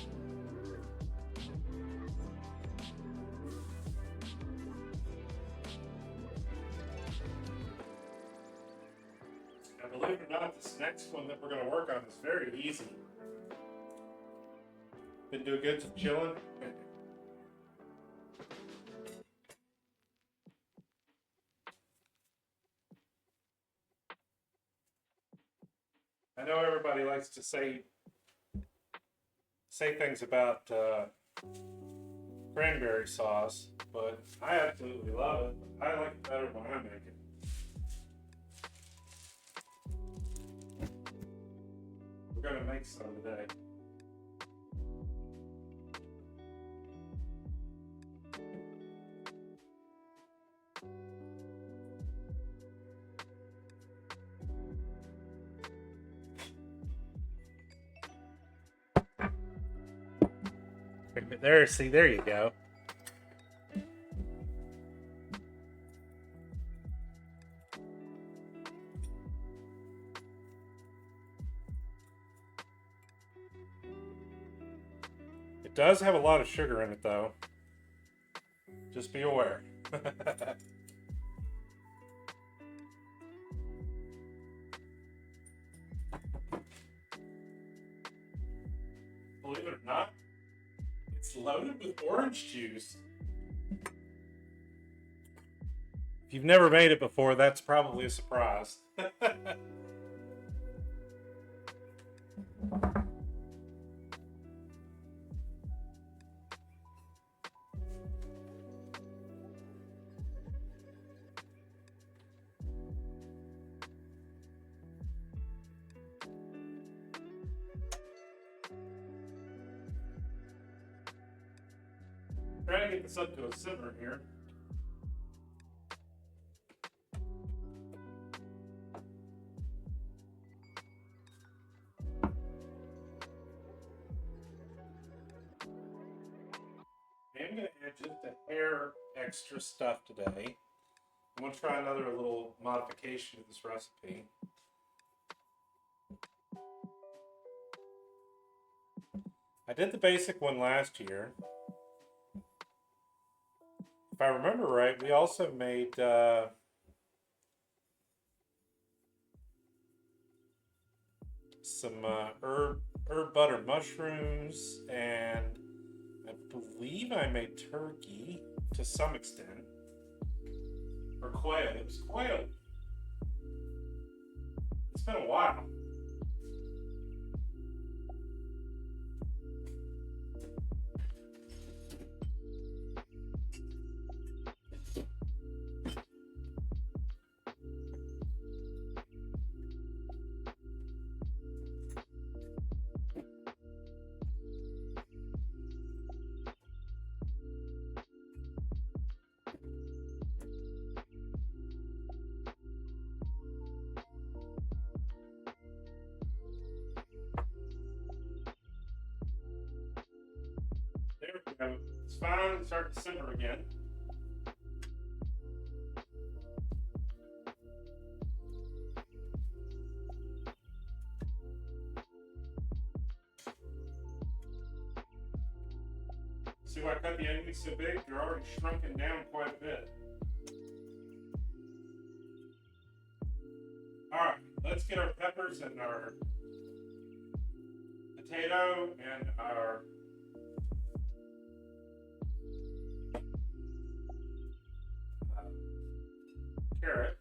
believe it or not, this next one that we're going to work on is very easy. Been doing good to chilling. I know everybody likes to say things about cranberry sauce, but I absolutely love it. I like it better when I make it. We're going to make some today. There, see, there you go. It does have a lot of sugar in it, though. Just be aware. Believe it or not, it's loaded with orange juice. If you've never made it before, that's probably a surprise. Trying to get this up to a simmer here. I'm going to add just a hair extra stuff today. I'm going to try another little modification to this recipe. I did the basic one last year. If I remember right, we also made some herb butter mushrooms, and I believe I made turkey to some extent. Or quail. It was quail. It's been a while. There we go. It's fine. It's starting to simmer again. See why I cut the onions so big? They're already shrunken down quite a bit. Alright, let's get our peppers and our potato and our carrot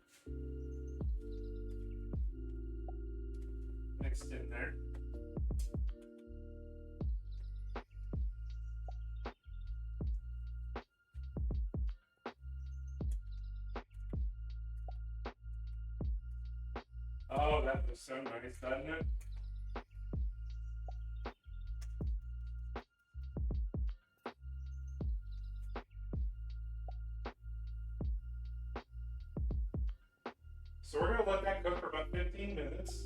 mixed in there. Oh, that was so nice, doesn't it? So we're going to let that cook for about 15 minutes.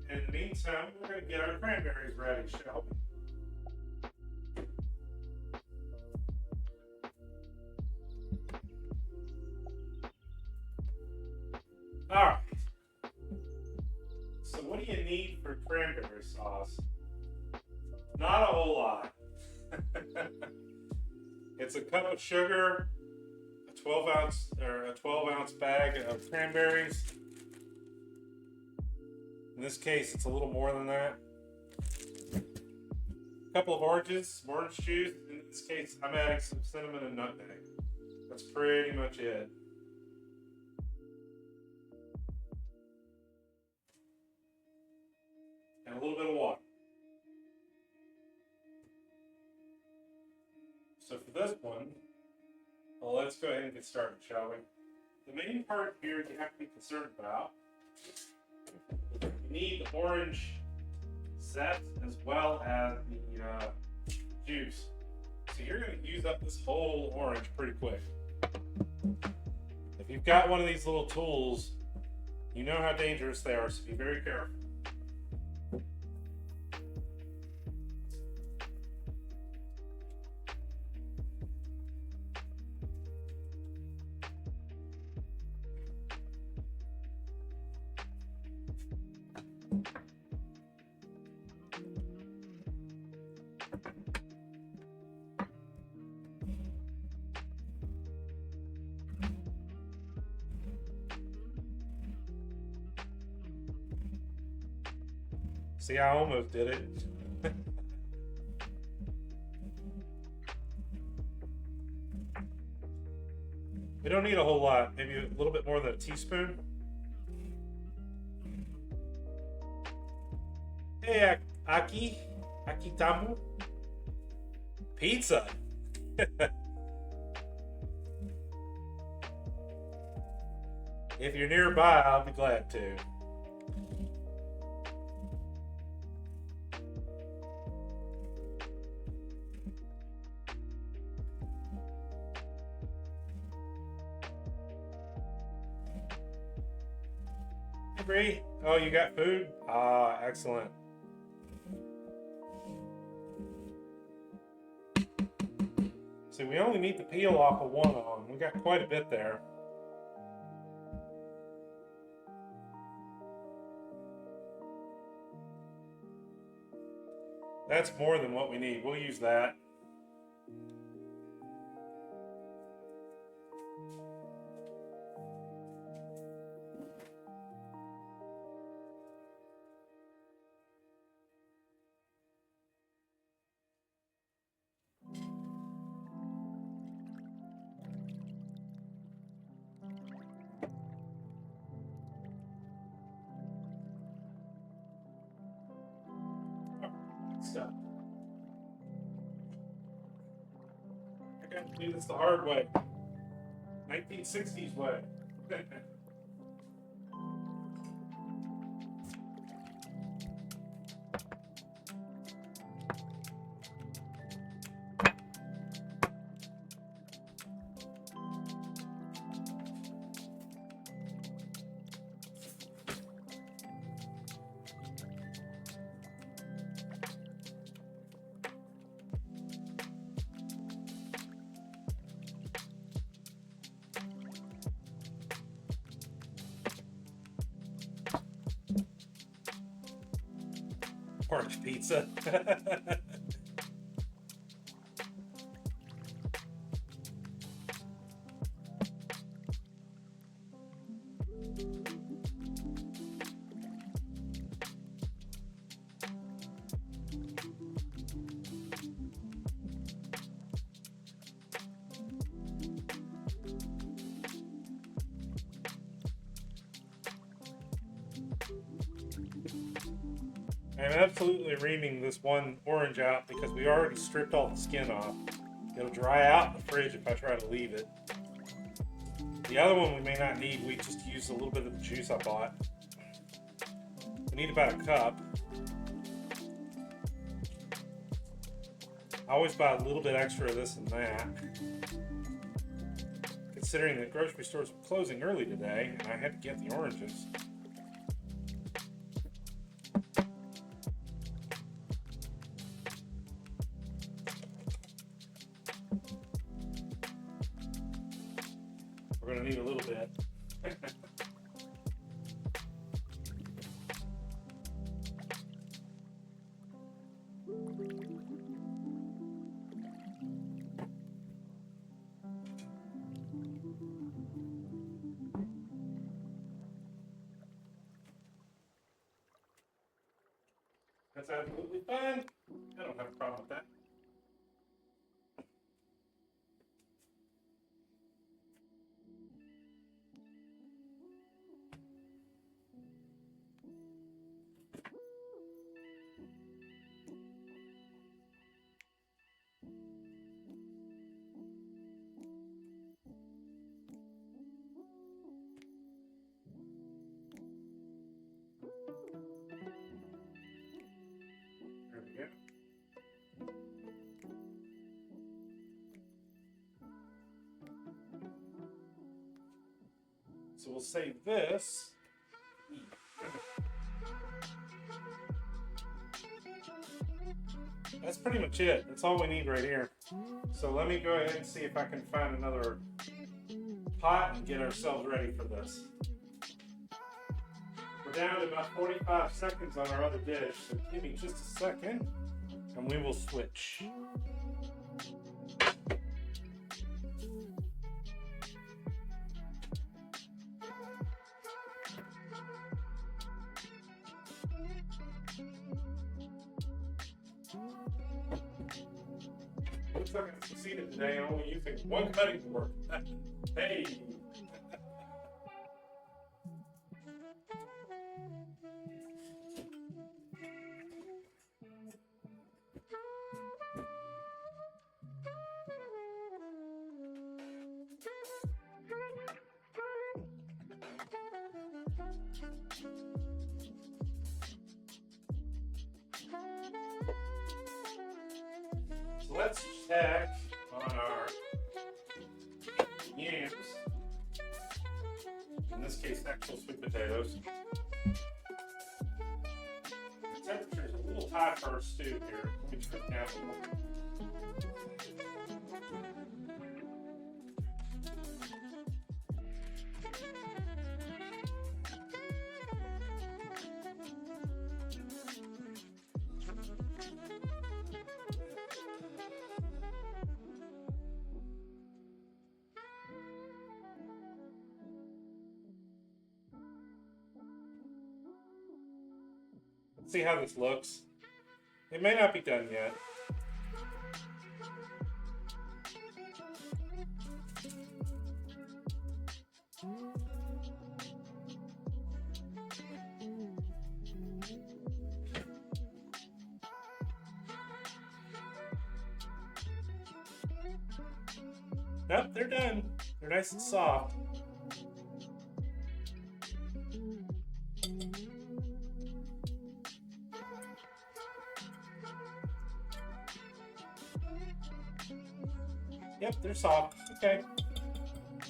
In the meantime, we're going to get our cranberries ready, shall we? Alright. So what do you need for cranberry sauce? Not a whole lot. It's a cup of sugar, a 12 ounce bag of cranberries, In this case, it's a little more than that. A couple of oranges, some orange juice. In this case, I'm adding some cinnamon and nutmeg. That's pretty much it. And a little bit of water. So for this one, well, let's go ahead and get started, shall we? The main part here you have to be concerned about, you need the orange zest as well as the juice. So you're going to use up this whole orange pretty quick. If you've got one of these little tools, you know how dangerous they are, so be very careful. See, I almost did it. We don't need a whole lot, maybe a little bit more than a teaspoon. Hey, Akitamu. Pizza. If you're nearby, I'll be glad to. Bree? Oh, you got food? Ah, excellent. See, we only need to peel off of one of them. We got quite a bit there. That's more than what we need. We'll use that. Stuff. I got to do this the hard way. 1960s way. Orange pizza. I'm absolutely reaming this one orange out because we already stripped all the skin off. It'll dry out in the fridge if I try to leave it. The other one we may not need. We just used a little bit of the juice I bought. We need about a cup. I always buy a little bit extra of this and that. Considering that grocery stores were closing early today and I had to get the oranges. We're going to need a little bit. That's absolutely fine. I don't have a problem with that. There we go. So we'll save this. That's pretty much it. That's all we need right here. So let me go ahead and see if I can find another pot and get ourselves ready for this. We're down to about 45 seconds on our other dish, so give me just a second and we will switch. Looks like I succeeded today, only using one cutting board. Hey! So let's check on our yams. In this case, actual sweet potatoes. The temperature is a little high for our stew here. Let me turn it down a little. See how this looks. It may not be done yet. Nope, they're done. They're nice and soft. Yep, they're soft. Okay.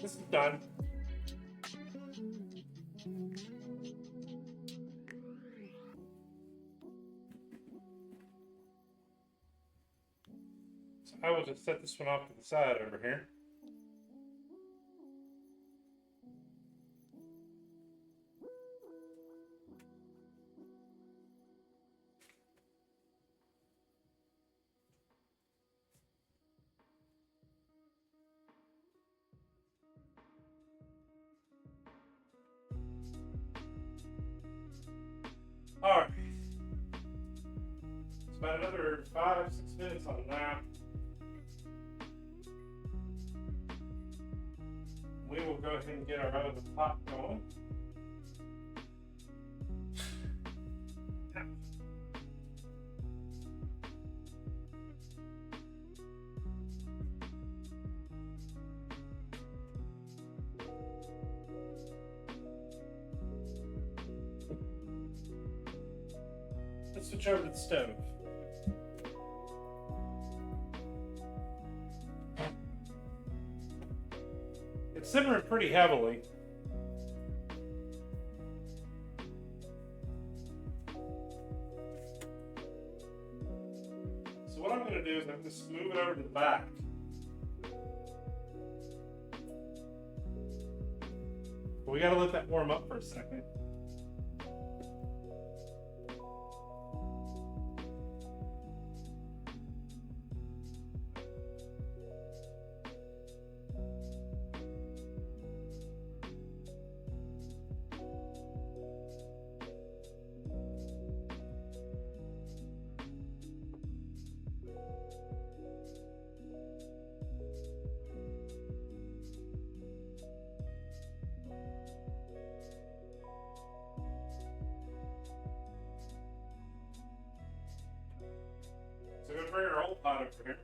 This is done. So I will just set this one off to the side over here. All right. It's about another 5-6 minutes on that. We will go ahead and get our other pot going. Let's switch over to the stove. It's simmering pretty heavily. So what I'm going to do is I'm going to move it over to the back. But we got to let that warm up for a second. over here.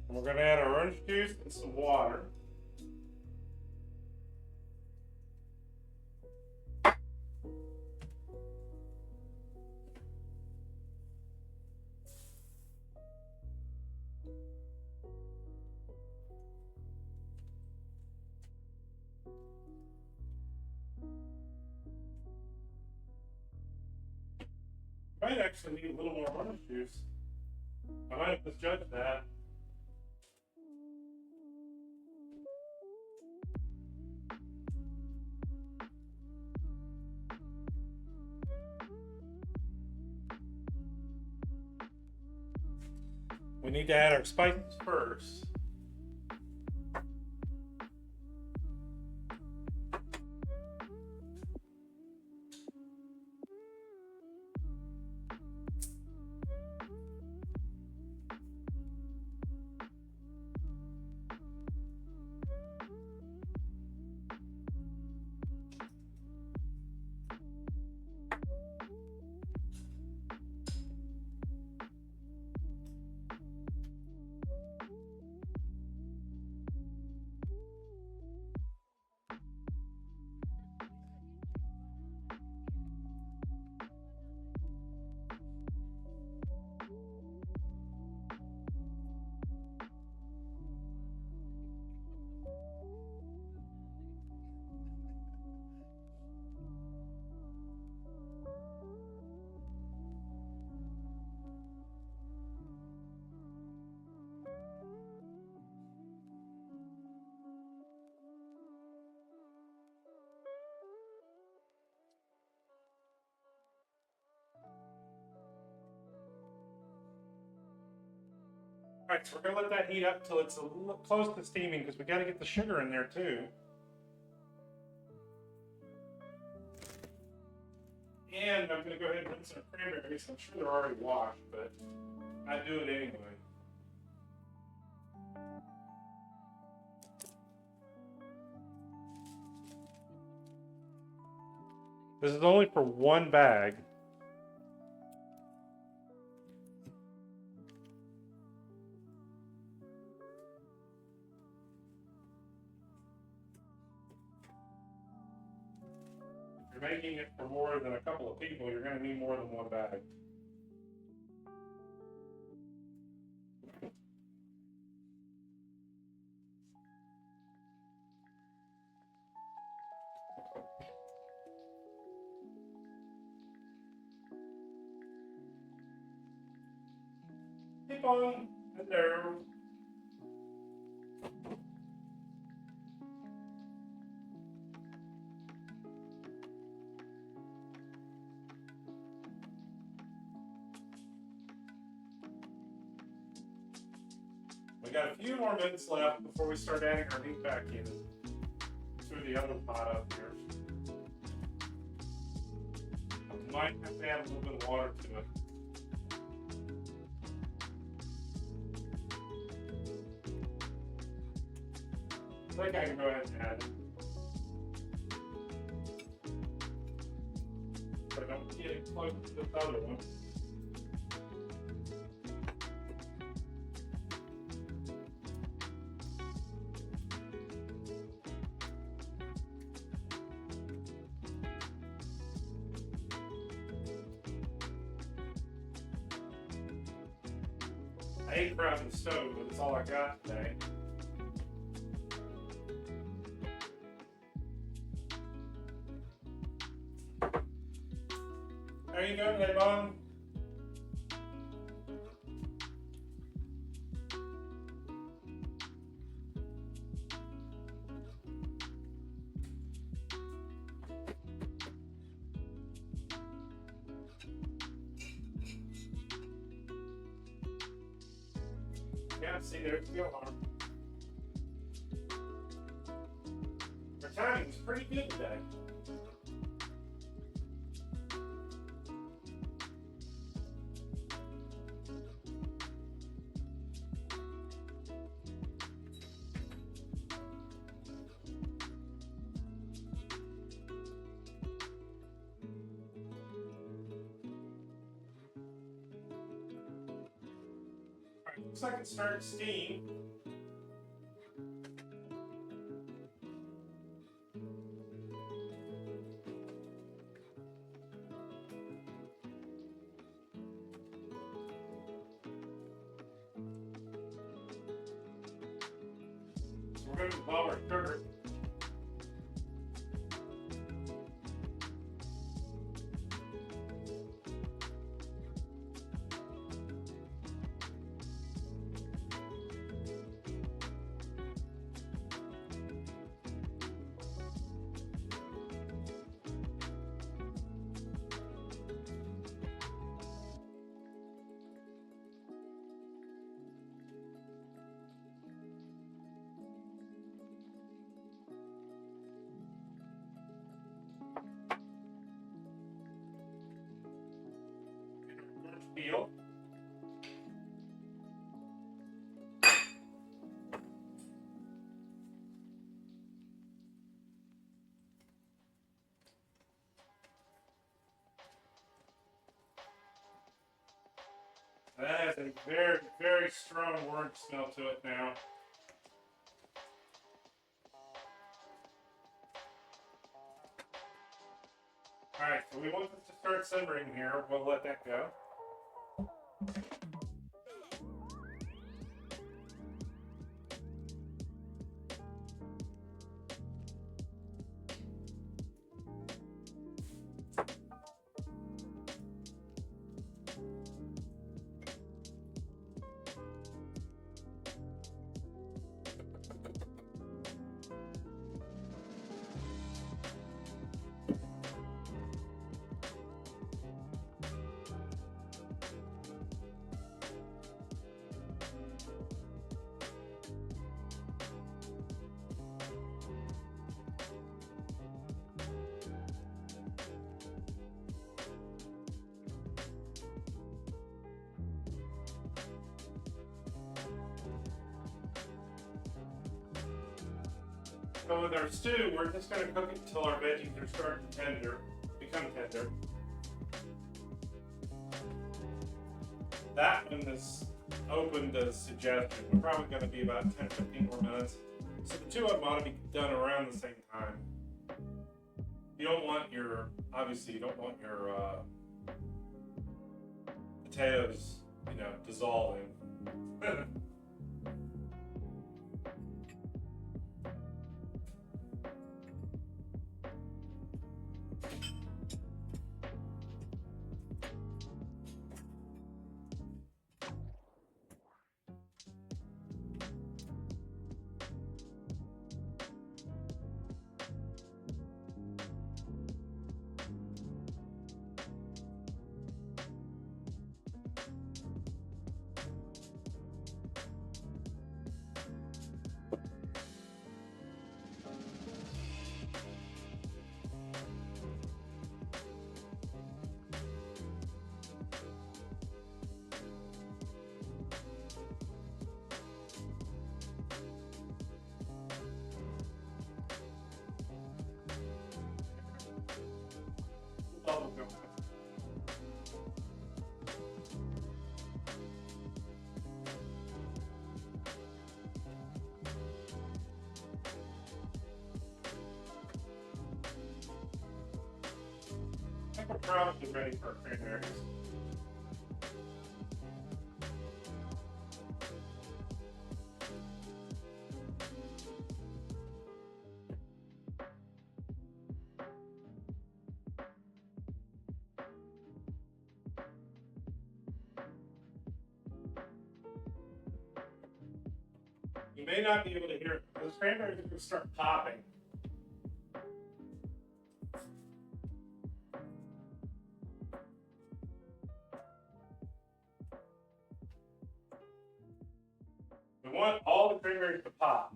And we're going to add our orange juice and some water. Might actually need a little more orange juice. I might have misjudged that. We need to add our spices first. Alright, so we're going to let that heat up until it's a little close to steaming because we got to get the sugar in there too. And I'm going to go ahead and rinse our cranberries. I'm sure they're already washed, but I do it anyway. This is only for one bag. If you're making it for more than a couple of people, you're going to need more than one bag. Keep on. Hello. We got a few more minutes left before we start adding our meat back in through the other pot up here. I might have to add a little bit of water to it. I think I can go ahead and add it. But don't get it close to this other one. I hate grabbing the stove, but it's all I got today. How you doing today, Mom? Yeah, see, there's the alarm. Our timing's pretty good today. Looks like it's starting to steam. So we're going to dissolve our sugar. Peel. That has a very, very strong orange smell to it now. Alright, so we want this to start simmering here. We'll let that go. So with our stew, we're just going to cook it until our veggies are starting to become tender. That one is open to suggestion. We're probably going to be about 10-15 more minutes. So the two of them ought to be done around the same time. You don't want your, obviously you don't want your potatoes, dissolving. I think we're probably ready for cranberries. You may not be able to hear it because cranberries are going to start popping. We want all the cranberries to pop.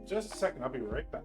just a second. I'll be right back.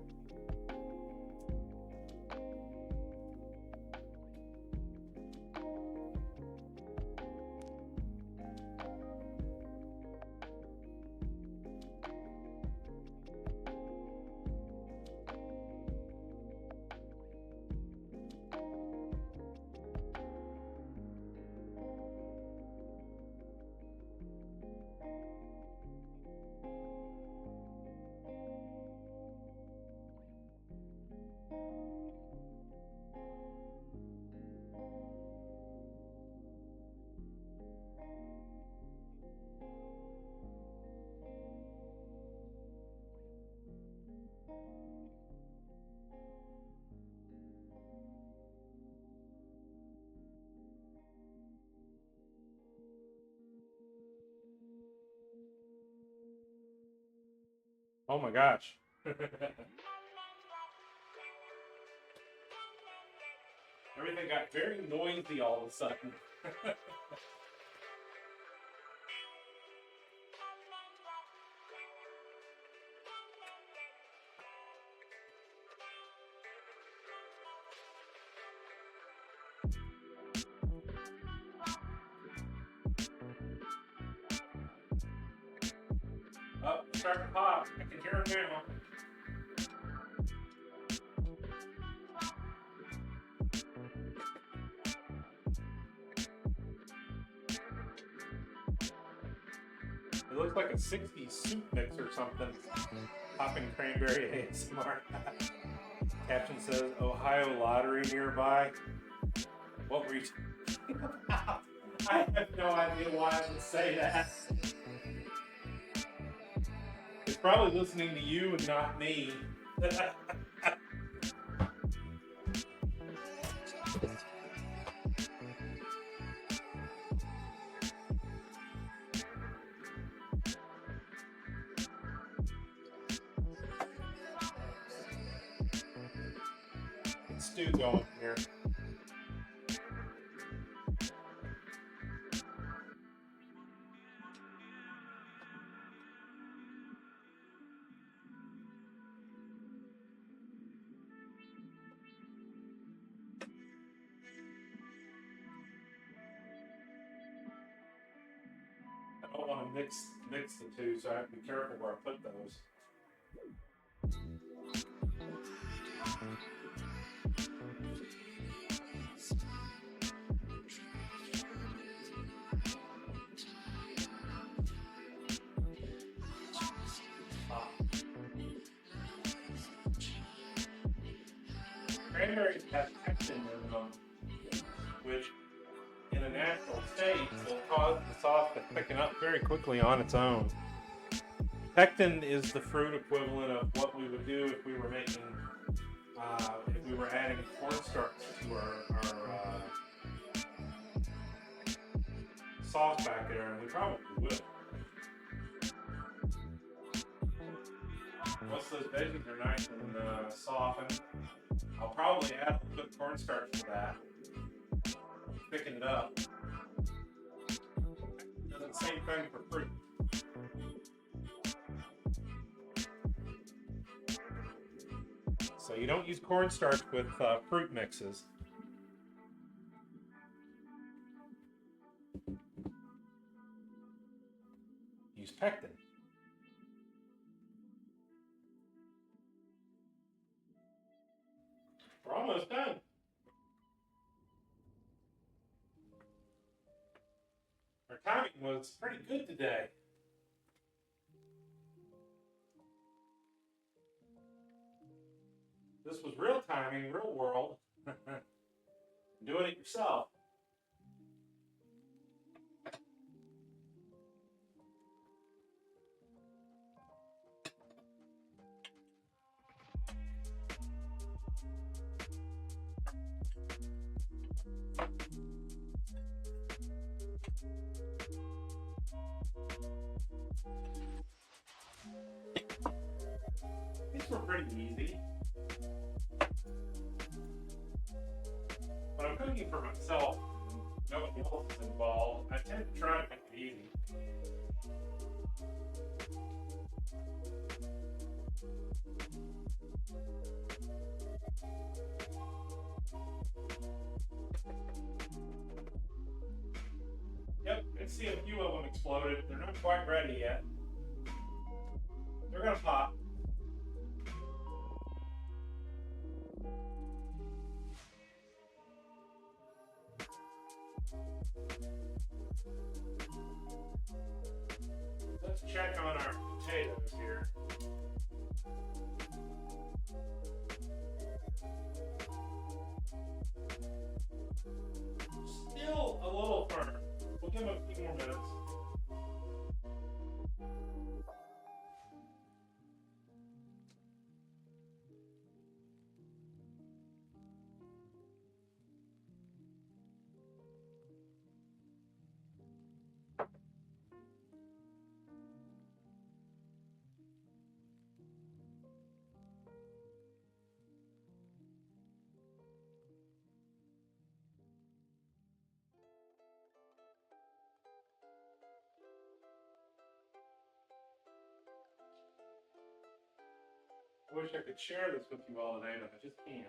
Oh my gosh. Everything got very noisy all of a sudden. Oh, starting to pop. I can hear it now. It looks like a 60s soup mix or something. Popping cranberry ASMR. Caption says, Ohio lottery nearby. What were you talking about? I have no idea why I would say that. It's probably listening to you and not me. Stew going here. I don't want to mix the two, so I have to be careful where I put those. Cranberries have pectin in them, which in a natural state will cause the sauce to thicken up very quickly on its own. Pectin is the fruit equivalent of what we would do if we were making, if we were adding cornstarch to our sauce back there, and we probably would. Once those veggies are nice and softened, I'll probably add a little bit of cornstarch to that, thicken it up. Does the same thing for fruit. So you don't use cornstarch with fruit mixes. Use pectin. We're almost done. Our timing was pretty good today. This was real timing, real world. Doing it yourself. These were pretty easy. When I'm cooking for myself, nobody else is involved, I tend to try to make it easy. Yep, I see a few of them exploded. They're not quite ready yet. They're gonna pop. Let's check on our potatoes here. Still a little firm. We'll give them a few more minutes. I wish I could share this with you all today, but I just can't.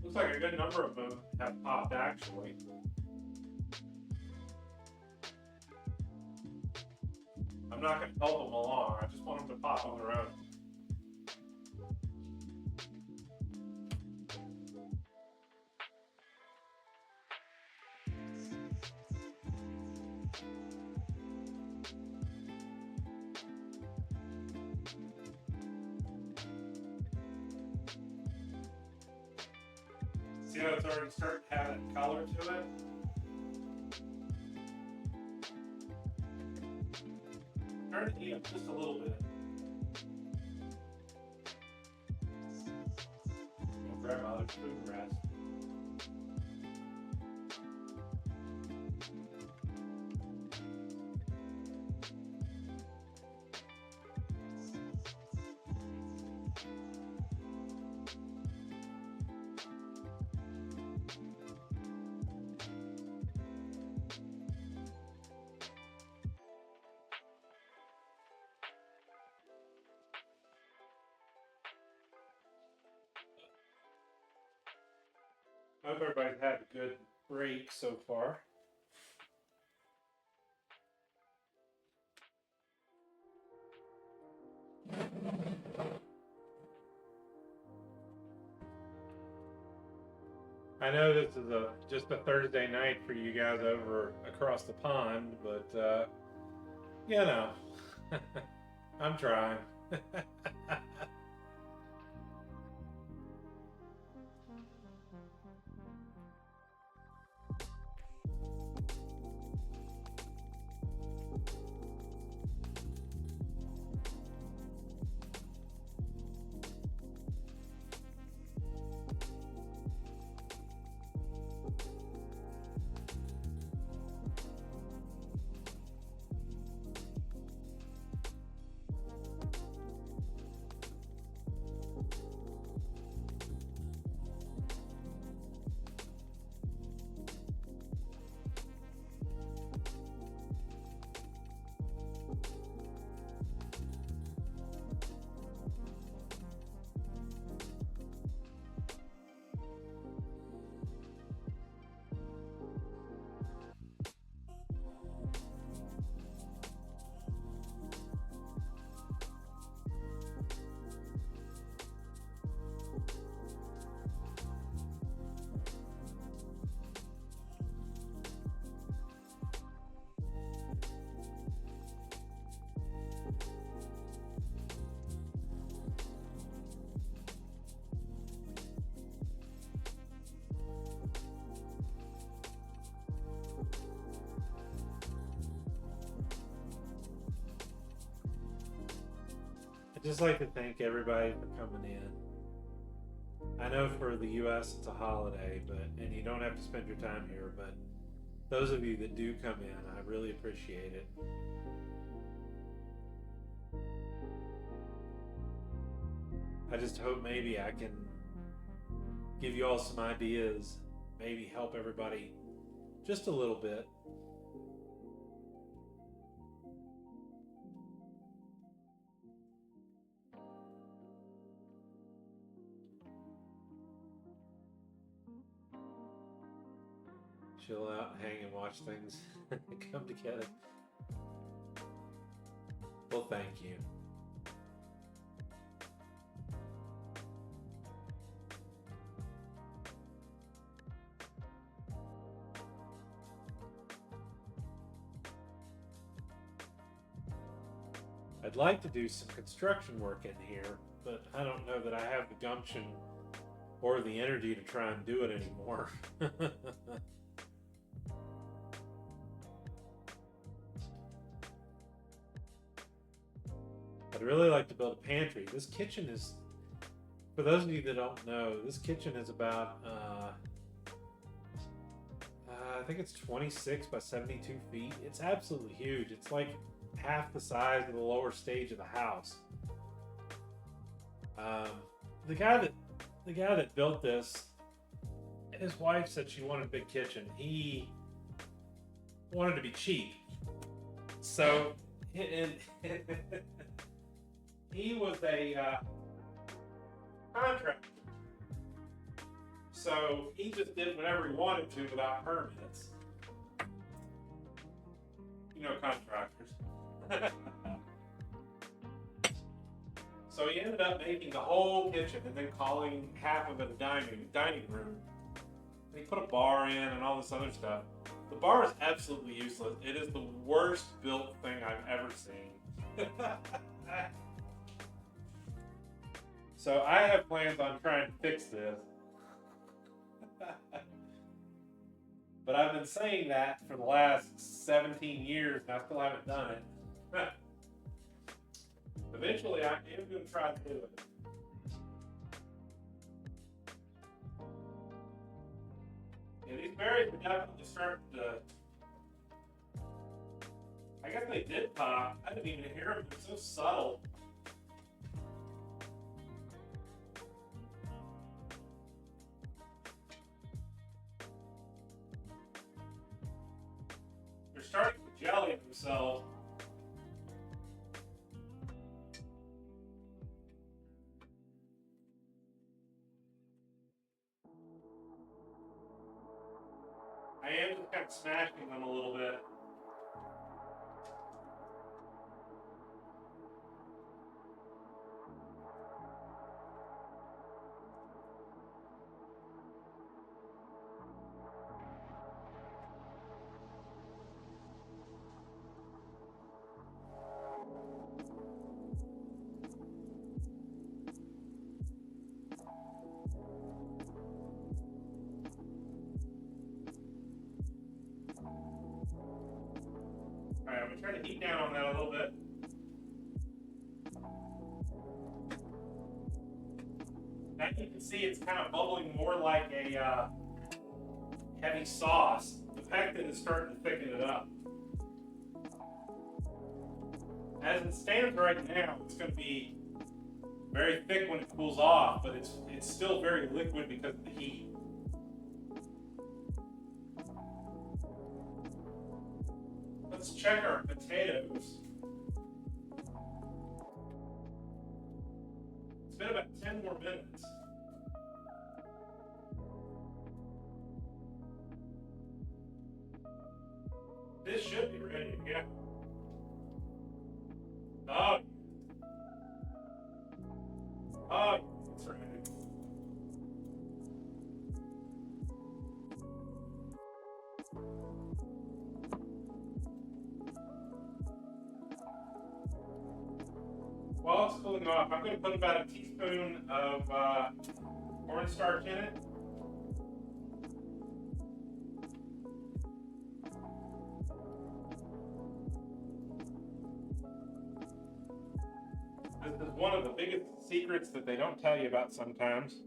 Looks like a good number of them have popped actually. I'm not going to help them along. I just want them to pop on their own. See how it's already starting to have that color to it? Turn the heat up just a little bit. I'll grab my other food rest. I hope everybody's had a good break so far. I know this is just a Thursday night for you guys over across the pond, but you know, I'm trying. I'd just like to thank everybody for coming in. I know for the U.S. it's a holiday, and you don't have to spend your time here, but those of you that do come in, I really appreciate it. I just hope maybe I can give you all some ideas, maybe help everybody just a little bit. Chill out, hang, and watch things come together. Well, thank you. I'd like to do some construction work in here, but I don't know that I have the gumption or the energy to try and do it anymore. I'd really like to build a pantry. This kitchen is, for those of you that don't know, this kitchen is about, I think it's 26 by 72 feet. It's absolutely huge. It's like half the size of the lower stage of the house. The guy that built this, his wife said she wanted a big kitchen. He wanted to be cheap, so he was a contractor. So he just did whatever he wanted to without permits. You know, contractors. So he ended up making the whole kitchen and then calling half of it a dining room. And he put a bar in and all this other stuff. The bar is absolutely useless. It is the worst built thing I've ever seen. So I have plans on trying to fix this. But I've been saying that for the last 17 years and I still haven't done it. Eventually, I am going to try to do it. Yeah, these berries are definitely starting to. I guess they did pop. I didn't even hear them. They're so subtle. They're starting to jelly themselves. I am just kind of smashing them a little bit. Alright, I'm going to try to heat down on that a little bit. Now you can see it's kind of bubbling more like a heavy sauce. The fact that it's starting to thicken it up. As it stands right now, it's going to be very thick when it cools off, but it's still very liquid because of the heat. Let's check our potatoes. It's been about 10 more minutes. This should be ready to go. Oh. Oh, it's ready. While it's cooling off, I'm going to put about a teaspoon of cornstarch in it. This is one of the biggest secrets that they don't tell you about sometimes.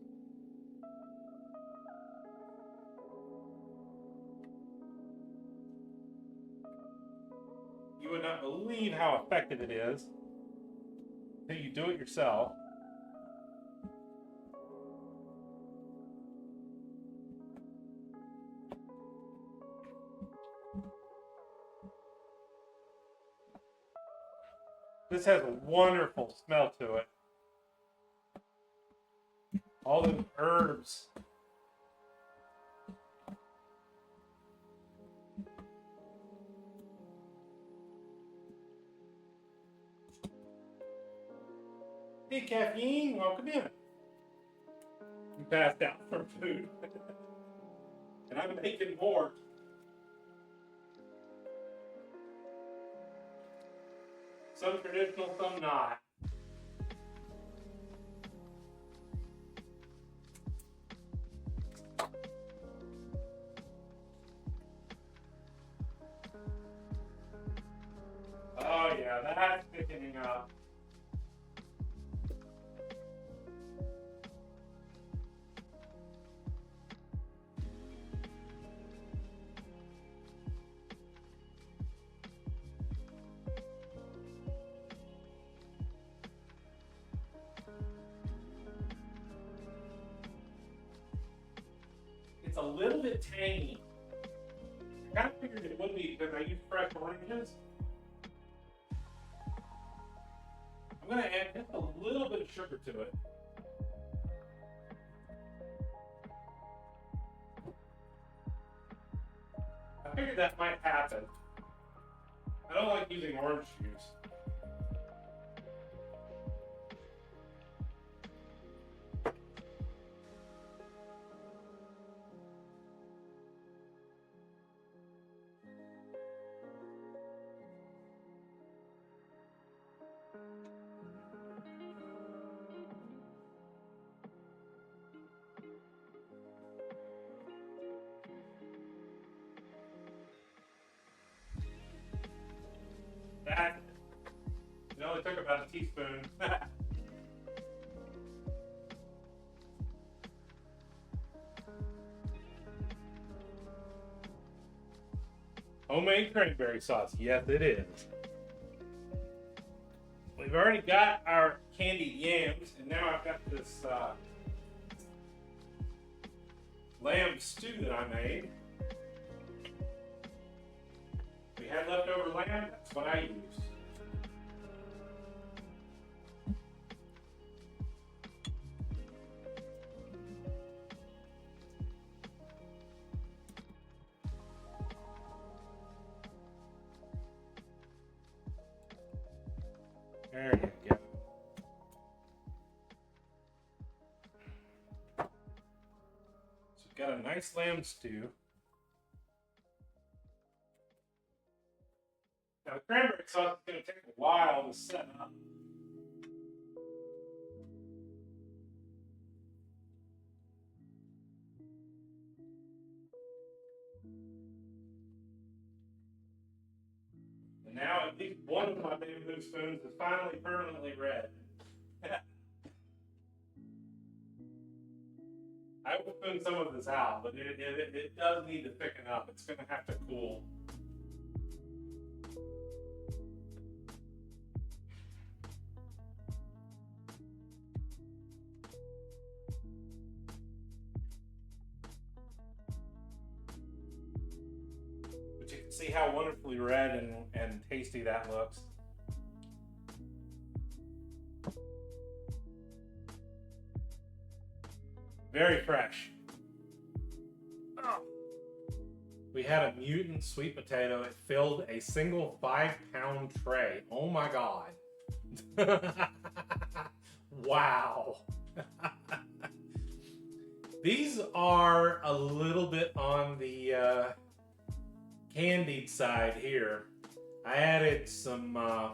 You would not believe how effective it is until you do it yourself. This has a wonderful smell to it. All those herbs. Hey, caffeine, welcome in. You passed out from food. And I'm making more. Some traditional, some not. Oh yeah, that's thickening up. It's a little bit tangy. I kind of figured it would be because I use fresh oranges. I'm going to add just a little bit of sugar to it. I figured that might happen. I don't like using orange juice. That, it only took about a teaspoon. Homemade cranberry sauce. Yes, it is. We've already got our candied yams, and now I've got this lamb stew that I made. We had leftover lamb, that's what I used. There you go. So we've got a nice lamb stew. Now the cranberry sauce is going to take a while to set up. And now at least one of my bamboo spoons is finally permanently red. I will spoon some of this out, but it does need to thicken up. It's going to have to cool. But you can see how wonderfully red and tasty that looks. Very fresh. Oh. We had a mutant sweet potato. It filled a single 5-pound tray. Oh my God. Wow. These are a little bit on the candied side here. I added some, a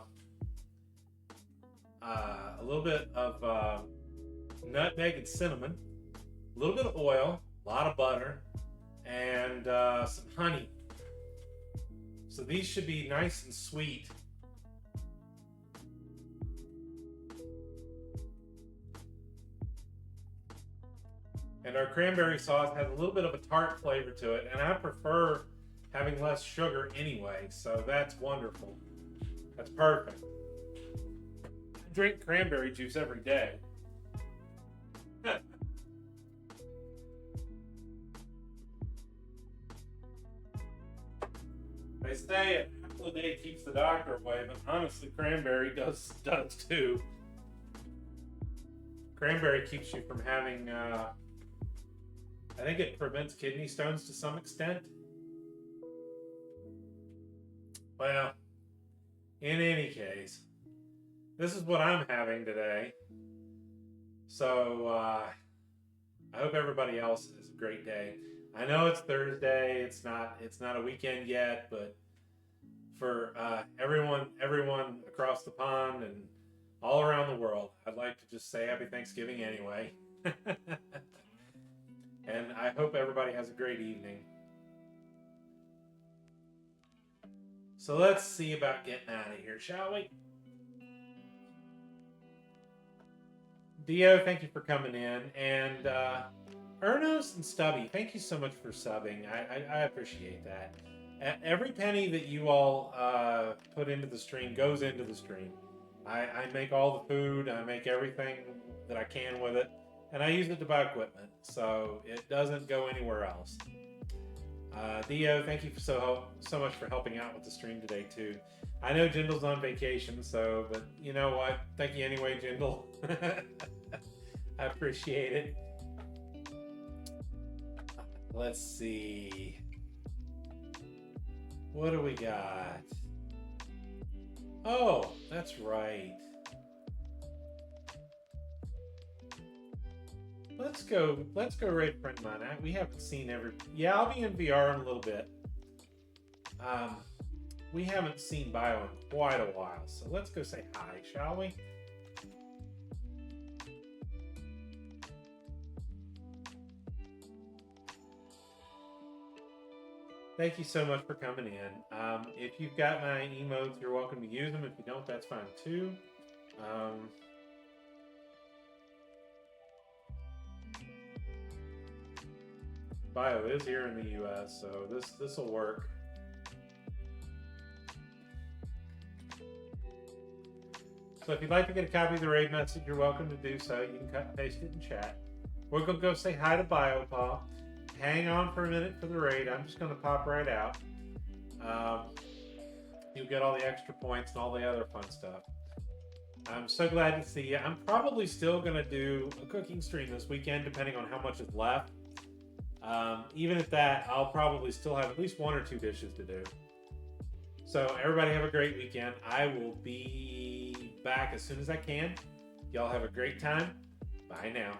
little bit of nutmeg and cinnamon, a little bit of oil, a lot of butter, and some honey. So these should be nice and sweet. And our cranberry sauce has a little bit of a tart flavor to it, and I prefer having less sugar anyway, so that's wonderful. That's perfect. I drink cranberry juice every day. They say an apple a day keeps the doctor away, but honestly, cranberry does too. Cranberry keeps you from having, I think it prevents kidney stones to some extent. Well, in any case, this is what I'm having today. So, I hope everybody else has a great day. I know it's Thursday. It's not a weekend yet, but for everyone across the pond and all around the world, I'd like to just say Happy Thanksgiving anyway. And I hope everybody has a great evening. So let's see about getting out of here, shall we? Dio, thank you for coming in. And Ernos and Stubby, thank you so much for subbing. I appreciate that. Every penny that you all put into the stream goes into the stream. I make all the food, I make everything that I can with it, and I use it to buy equipment, so it doesn't go anywhere else. Dio, thank you so much for helping out with the stream today too. I know Jindal's on vacation, but you know what? Thank you anyway, Jindal. I appreciate it. Let's see. What do we got? Oh, that's right. Let's go raid friend of mine. We haven't seen yeah, I'll be in VR in a little bit. We haven't seen Bio in quite a while, so let's go say hi, shall we? Thank you so much for coming in. If you've got my emotes, you're welcome to use them. If you don't, that's fine too. Bio is here in the US, so this will work. So if you'd like to get a copy of the raid message, you're welcome to do so. You can cut and paste it in chat. We're going to go say hi to BioPaw. Hang on for a minute for the raid. I'm just going to pop right out. You'll get all the extra points and all the other fun stuff. I'm so glad to see you. I'm probably still going to do a cooking stream this weekend, depending on how much is left. Even at that, I'll probably still have at least 1 or 2 dishes to do. So everybody have a great weekend. I will be back as soon as I can. Y'all have a great time. Bye now.